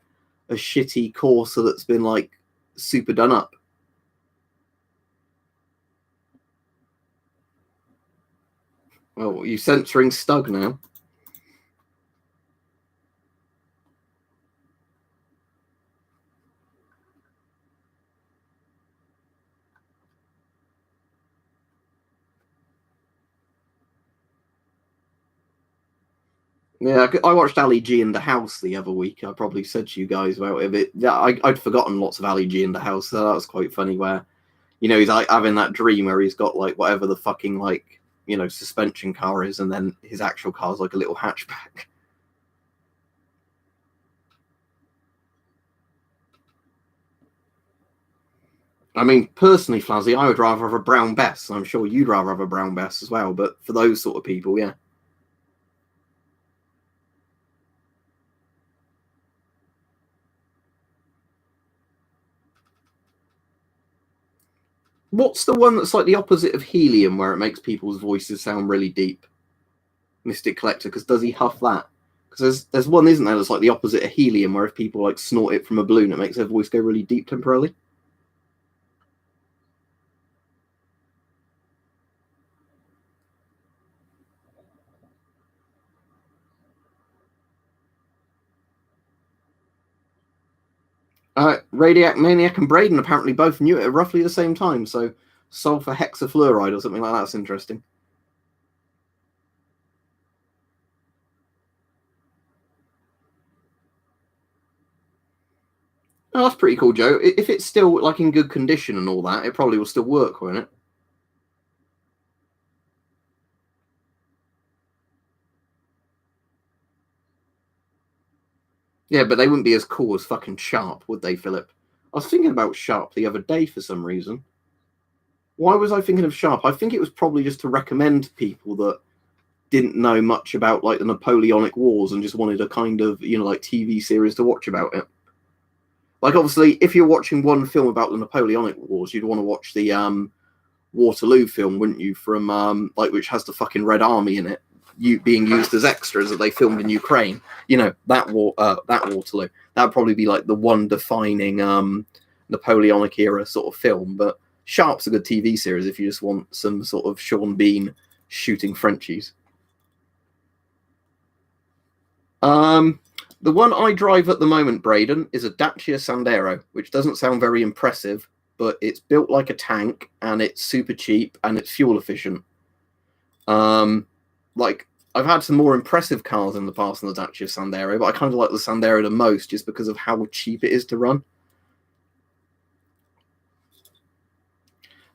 shitty Corsa that's been like super done up. Well, you censoring Stug now? Yeah, I watched Ali G in the House the other week. I probably said to you guys about it. I'd forgotten lots of Ali G in the House, so that was quite funny. Where, you know, he's like having that dream where he's got like whatever the fucking like, you know, suspension car is, and then his actual car's like a little hatchback. I mean, personally, Flazzy, I would rather have a brown Bess. I'm sure you'd rather have a brown Bess as well, but for those sort of people, yeah. What's the one that's like the opposite of helium, where it makes people's voices sound really deep? Mystic Collector, because does he huff that? Because there's one, isn't there, that's like the opposite of helium, where if people like snort it from a balloon, it makes their voice go really deep temporarily. Radiac Maniac and Braden apparently both knew it at roughly the same time, so sulfur hexafluoride or something like that's interesting. Oh, that's pretty cool, Joe. If it's still like in good condition and all that, it probably will still work, won't it? Yeah, but they wouldn't be as cool as fucking Sharp, would they, Philip? I was thinking about Sharp the other day for some reason. Why was I thinking of Sharp? I think it was probably just to recommend to people that didn't know much about like the Napoleonic Wars and just wanted a kind of, you know, like TV series to watch about it. Like, obviously, if you're watching one film about the Napoleonic Wars, you'd want to watch the Waterloo film, wouldn't you? From like, which has the fucking Red Army in it. being used as extras that they filmed in Ukraine. You know, that Waterloo. That'd probably be like the one defining Napoleonic era sort of film. But Sharp's a good TV series if you just want some sort of Sean Bean shooting Frenchies. The one I drive at the moment, Braden, is a Dacia Sandero, which doesn't sound very impressive, but it's built like a tank and it's super cheap and it's fuel efficient. Like, I've had some more impressive cars in the past than the Dacia Sandero, but I kind of like the Sandero the most just because of how cheap it is to run.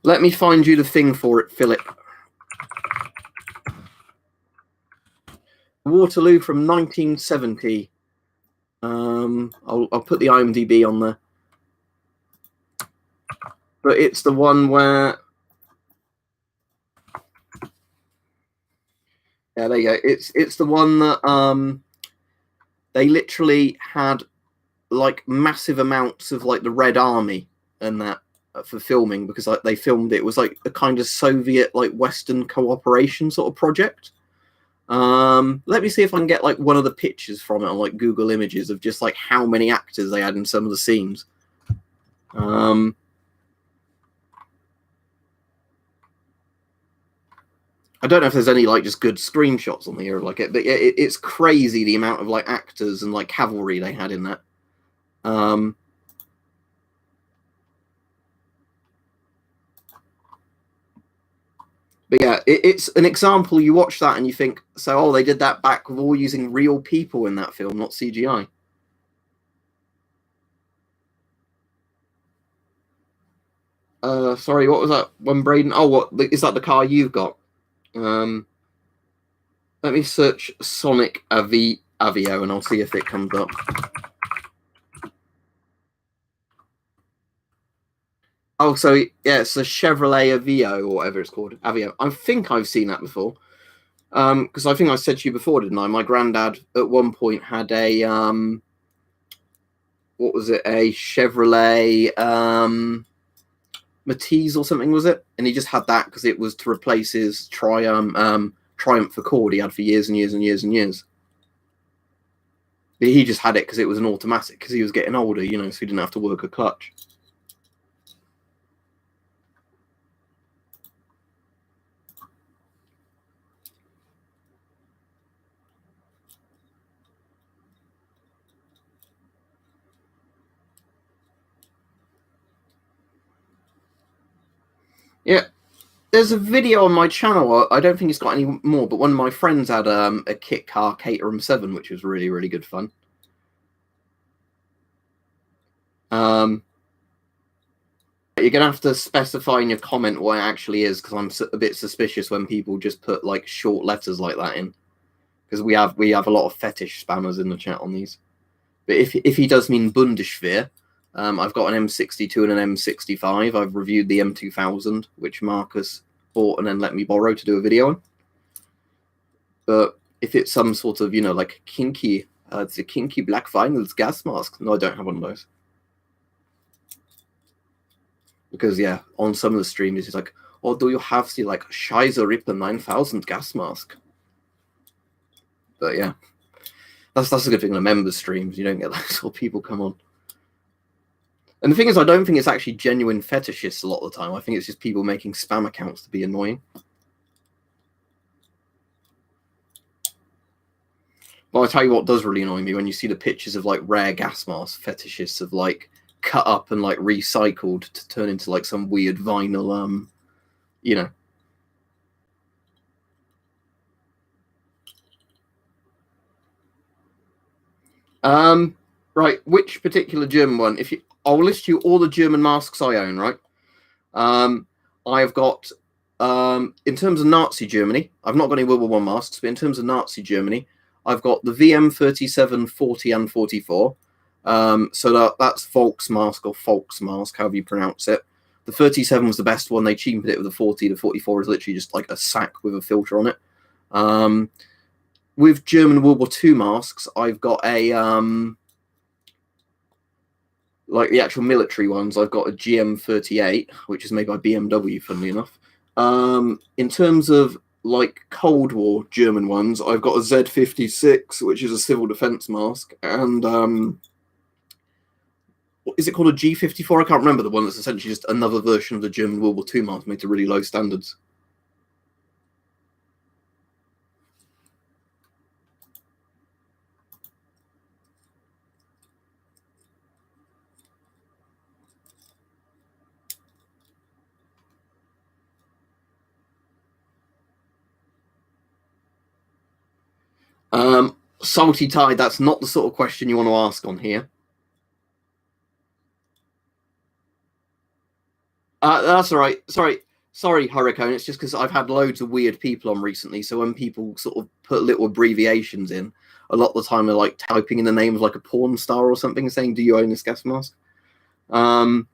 Let me find you the thing for it, Philip. Waterloo from 1970. I'll put the IMDb on there. But it's the one where... Yeah, there you go. It's the one that they literally had like massive amounts of like the Red Army and that for filming, because like they filmed it was like a kind of Soviet like Western cooperation sort of project. Let me see if I can get like one of the pictures from it on like Google Images of just like how many actors they had in some of the scenes. I don't know if there's any like just good screenshots on here like it, but it's crazy the amount of like actors and like cavalry they had in that. But yeah, it's an example. You watch that and you think, so, oh, they did that back with all using real people in that film, not CGI. Sorry, what was that one, Braden? Oh, what is that? The car you've got? Let me search Sonic Avio and I'll see if it comes up. Oh, so yeah, it's a Chevrolet Avio or whatever it's called. Avio. I think I've seen that before. Because I think I said to you before, didn't I? My granddad at one point had a what was it? A Chevrolet Matiz or something, was it? And he just had that because it was to replace his Triumph Accord he had for years and years and years and years. He just had it because it was an automatic because he was getting older, you know, so he didn't have to work a clutch. Yeah, there's a video on my channel. I don't think it's got any more, but one of my friends had a kit car Caterham 7, which was really, really good fun. You're going to have to specify in your comment what it actually is, because I'm a bit suspicious when people just put like short letters like that in, because we have a lot of fetish spammers in the chat on these. But if he does mean Bundeswehr, I've got an M62 and an M65. I've reviewed the M2000, which Marcus bought and then let me borrow to do a video on. But if it's some sort of, you know, like kinky, it's a kinky black vinyls gas mask. No, I don't have one of those. Because, yeah, on some of the streams, it's like, oh, do you have the, like, Scheiße Ripper 9000 gas mask? But, yeah, that's a good thing on member streams. You don't get those sort of people come on. And the thing is, I don't think it's actually genuine fetishists a lot of the time. I think it's just people making spam accounts to be annoying. Well, I tell you what does really annoy me, when you see the pictures of, like, rare gas mask fetishists of, like, cut up and like recycled to turn into like some weird vinyl you know. Right, which particular German one? I'll list you all the German masks I own, right? I've got in terms of Nazi Germany, I've not got any World War I masks, but in terms of Nazi Germany, I've got the VM 37, 40 and 44. So that's Volksmask or Volksmask, however you pronounce it. The 37 was the best one. They cheapened it with the 40. The 44 is literally just like a sack with a filter on it. With German World War II masks, I've got a like the actual military ones. I've got a GM 38, which is made by BMW, funnily enough. In terms of like Cold War German ones. I've got a Z56, which is a civil defense mask, and what is it called, a G54? I can't remember, the one that's essentially just another version of the German World War II mask made to really low standards. Salty Tide, that's not the sort of question you want to ask on here. That's all right. Sorry, Hurricane. It's just because I've had loads of weird people on recently. So when people sort of put little abbreviations in, a lot of the time they're like typing in the name of like a porn star or something and saying, "Do you own this gas mask?" But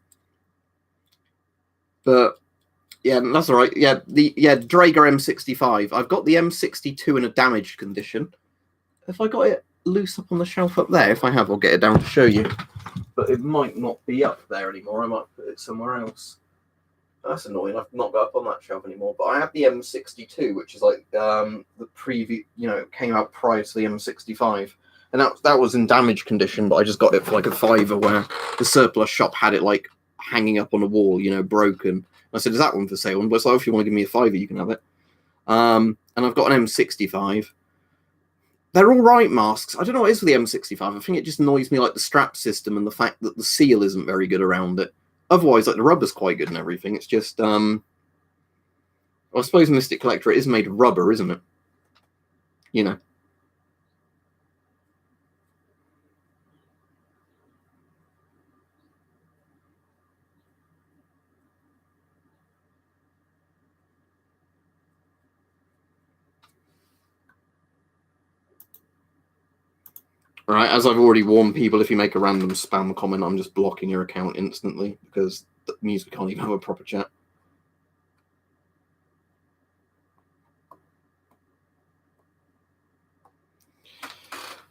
yeah, that's all right. Yeah, Draeger M65. I've got the M62 in a damaged condition. Have I got it loose up on the shelf up there? If I have, I'll get it down to show you. But it might not be up there anymore. I might put it somewhere else. That's annoying. I've not got up on that shelf anymore. But I have the M62, which is like the previous, came out prior to the M65. And that was in damaged condition, but I just got it for like a £5 where the surplus shop had it like hanging up on a wall, broken. I said, "Is that one for sale?" And so if you want to give me a £5, you can have it. And I've got an M65. They're all right masks. I don't know what it is with the M65. I think it just annoys me, like the strap system and the fact that the seal isn't very good around it. Otherwise, like the rubber's quite good and everything. It's just, I suppose Mystic Collector, it is made of rubber, isn't it? Right, as I've already warned people, if you make a random spam comment, I'm just blocking your account instantly because that means we can't even have a proper chat.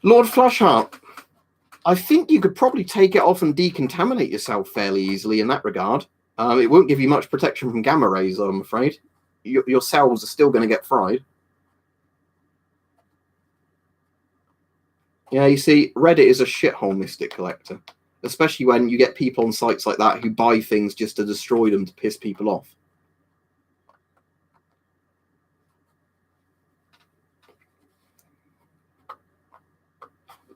Lord Flashheart, I think you could probably take it off and decontaminate yourself fairly easily in that regard. It won't give you much protection from gamma rays, I'm afraid. Your cells are still going to get fried. Yeah, you see, Reddit is a shithole, Mystic Collector. Especially when you get people on sites like that who buy things just to destroy them to piss people off.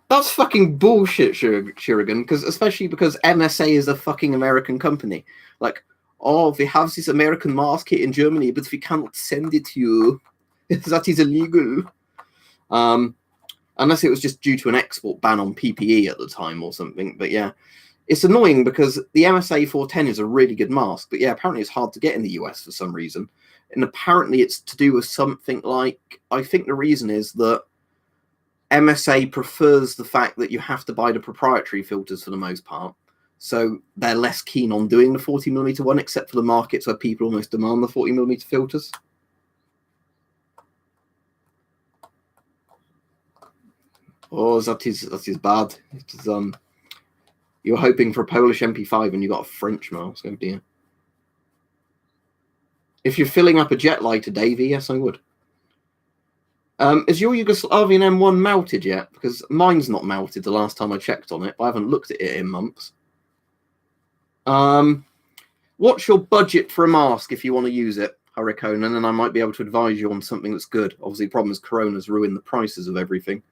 That's fucking bullshit, Shurigan, especially because MSA is a fucking American company. Like, "Oh, we have this American mask here in Germany, but we cannot send it to you. That is illegal." Unless it was just due to an export ban on PPE at the time or something. But yeah, it's annoying because the MSA 410 is a really good mask. But yeah, apparently it's hard to get in the US for some reason. And apparently it's to do with something like, I think the reason is that MSA prefers the fact that you have to buy the proprietary filters for the most part. So they're less keen on doing the 40mm one, except for the markets where people almost demand the 40mm filters. Oh, that is bad. It is, you're hoping for a Polish MP5 and you got a French mask. Oh dear. If you're filling up a jet lighter, Davey, yes, I would. Is your Yugoslavian M1 melted yet? Because mine's not melted the last time I checked on it, but I haven't looked at it in months. What's your budget for a mask if you want to use it, Hurricane? And then I might be able to advise you on something that's good. Obviously, the problem is Corona's ruined the prices of everything.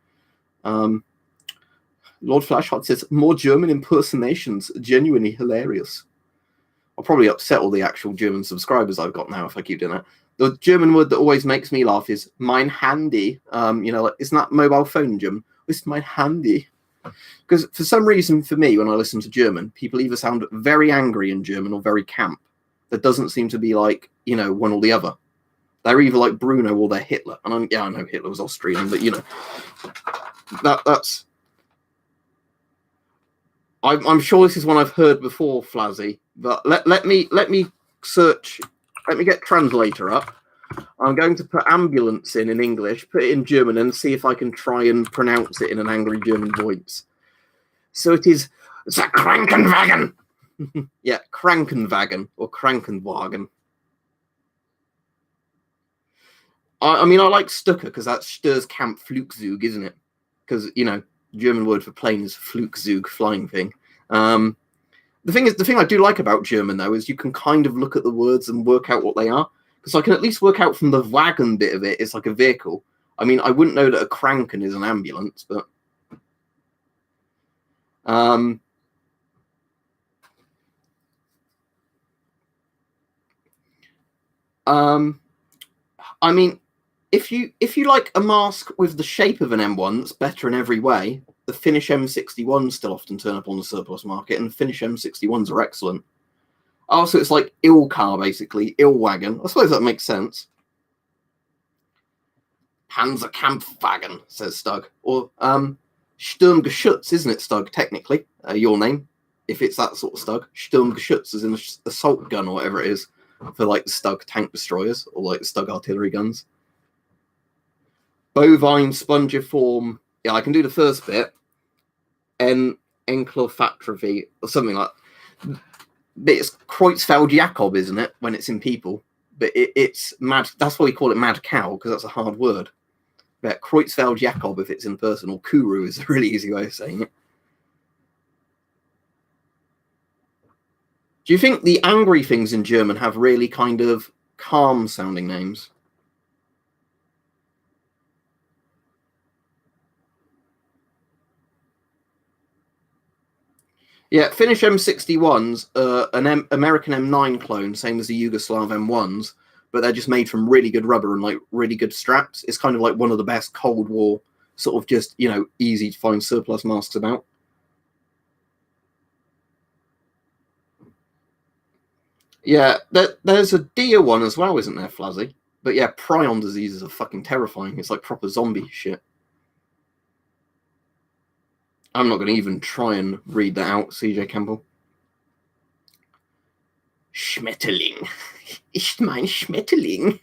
Lord Flashheart says, "More German impersonations, genuinely hilarious." I'll probably upset all the actual German subscribers I've got now if I keep doing that. The German word that always makes me laugh is mein Handy. Like, isn't that mobile phone, German? It's mein Handy. Because for some reason, for me, when I listen to German, people either sound very angry in German or very camp. There doesn't seem to be like, one or the other. They're either like Bruno or they're Hitler. And I know Hitler was Austrian, but that's. I'm sure this is one I've heard before, Flazzy. But let me search. Let me get translator up. I'm going to put ambulance in English, put it in German, and see if I can try and pronounce it in an angry German voice. So it is the Krankenwagen. Yeah, Krankenwagen or Krankenwagen. I mean, I like Stucker because that's Stör's Camp Flugzeug, isn't it? Because, you know, German word for plane is Flugzeug, flying thing. The thing I do like about German, though, is you can kind of look at the words and work out what they are. Because I can at least work out from the wagon bit of it, it's like a vehicle. I mean, I wouldn't know that a Kranken is an ambulance, but... I mean, if you like a mask with the shape of an M1 that's better in every way, the Finnish M61s still often turn up on the surplus market, and the Finnish M61s are excellent. Oh, so it's like ill car, basically, ill wagon. I suppose that makes sense. Panzerkampfwagen, says Stug. Or Sturmgeschütz, isn't it, Stug, technically? Your name, if it's that sort of Stug. Sturmgeschütz is an assault gun or whatever it is for like the Stug tank destroyers or like the Stug artillery guns. Bovine spongiform. Yeah, I can do the first bit. Enclophatrophy or something like that. But it's Creutzfeldt-Jakob, isn't it, when it's in people? But it's mad. That's why we call it mad cow, because that's a hard word. But Creutzfeldt-Jakob if it's in person, or Kuru is a really easy way of saying it. Do you think the angry things in German have really kind of calm-sounding names? Yeah, Finnish M61s are an American M9 clone, same as the Yugoslav M1s, but they're just made from really good rubber and like really good straps. It's kind of like one of the best Cold War sort of just, you know, easy to find surplus masks about. Yeah, there's a deer one as well, isn't there, Flazzy? But yeah, prion diseases are fucking terrifying. It's like proper zombie shit. I'm not going to even try and read that out, CJ Campbell. Schmetterling. Ist mein Schmetterling.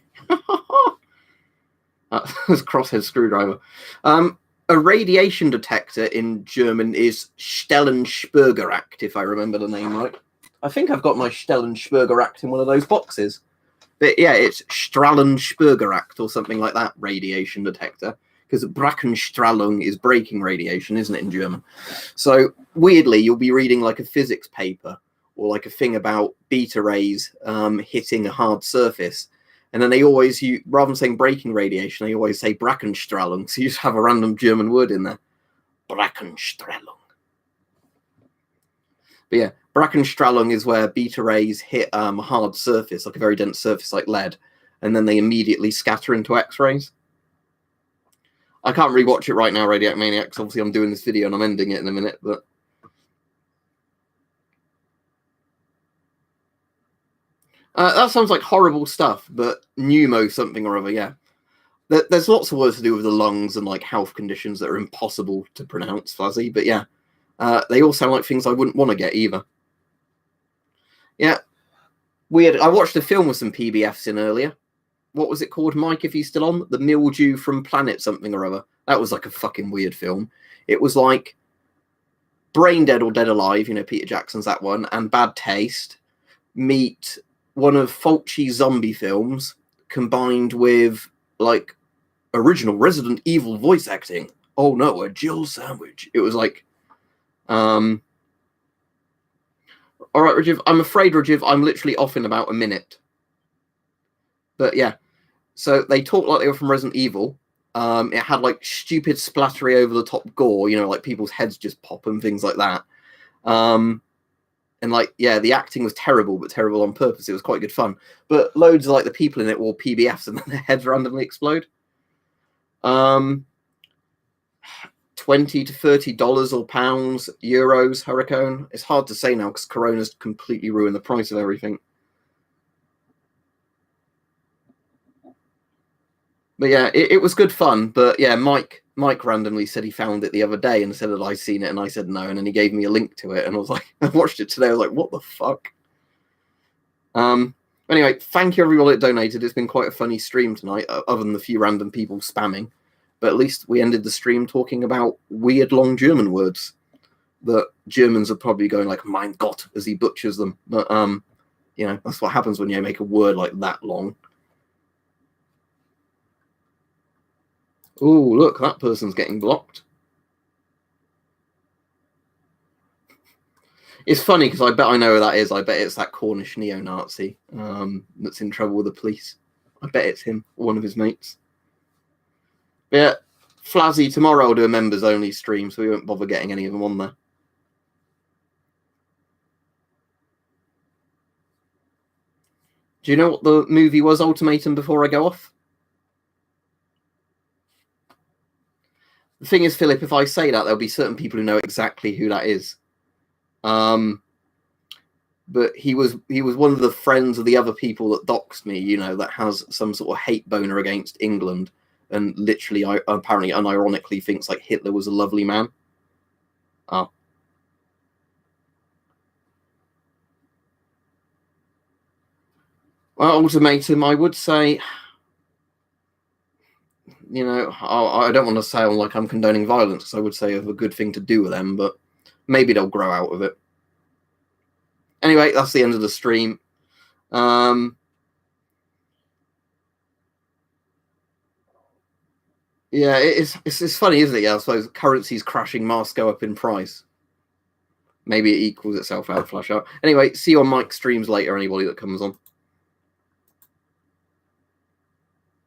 That's crosshead screwdriver. A radiation detector in German is Stellenspurgeract, if I remember the name right. I think I've got my Stellenspurgeract in one of those boxes. But yeah, it's Strahlenspurgeract or something like that, radiation detector. Because Brackenstrahlung is breaking radiation, isn't it, in German? So weirdly, you'll be reading like a physics paper or like a thing about beta rays hitting a hard surface. And then they always, rather than saying breaking radiation, they always say Brackenstrahlung. So you just have a random German word in there. Brackenstrahlung. But yeah, Brackenstrahlung is where beta rays hit a hard surface, like a very dense surface like lead, and then they immediately scatter into X-rays. I can't rewatch it right now, Radiac Maniacs. Obviously, I'm doing this video and I'm ending it in a minute, but... that sounds like horrible stuff, but pneumo something or other, yeah. There's lots of words to do with the lungs and like health conditions that are impossible to pronounce, Fuzzy, but yeah. They all sound like things I wouldn't want to get either. Yeah. Weird. I watched a film with some PBFs in earlier. What was it called, Mike, if he's still on? The Mildew from Planet something or other. That was like a fucking weird film. It was like Brain Dead or Dead Alive, you know, Peter Jackson's that one, and Bad Taste meet one of Fulci's zombie films combined with like original Resident Evil voice acting. Oh no, a Jill sandwich. It was like all right, Rajiv, I'm afraid, Rajiv, I'm literally off in about a minute. But yeah, so they talked like they were from Resident Evil. It had like stupid splattery over the top gore, you know, like people's heads just pop and things like that. And like, yeah, the acting was terrible, but terrible on purpose. It was quite good fun. But loads of like the people in it wore PBFs and then their heads randomly explode. $20 to $30 or pounds, euros, Hurricane. It's hard to say now because Corona's completely ruined the price of everything. But yeah, it was good fun. But yeah, Mike randomly said he found it the other day and said that I'd seen it, and I said no, and then he gave me a link to it, and I was like, I watched it today. I was like, what the fuck? Anyway, thank you everyone that donated. It's been quite a funny stream tonight, other than the few random people spamming. But at least we ended the stream talking about weird long German words that Germans are probably going like, mein Gott, as he butchers them. But you know, that's what happens when you make a word like that long. Oh, look, that person's getting blocked. It's funny because I bet I know who that is. I bet it's that Cornish neo-Nazi that's in trouble with the police. I bet it's him, or one of his mates. But yeah, Flazzy, tomorrow I'll do a members-only stream, so we won't bother getting any of them on there. Do you know what the movie was, Ultimatum, before I go off? The thing is, Philip, if I say that, there'll be certain people who know exactly who that is. But he was one of the friends of the other people that doxed me, you know, that has some sort of hate boner against England, and literally, apparently, unironically thinks like Hitler was a lovely man. Oh. Well, Ultimatum, I would say, you know, I don't want to sound like I'm condoning violence, because I would say it's a good thing to do with them, but maybe they'll grow out of it. Anyway, that's the end of the stream. Yeah, it's funny, isn't it? Yeah, I suppose currencies crashing, masks go up in price. Maybe it equals itself out, flash out. Anyway, see you on Mike's streams later, anybody that comes on.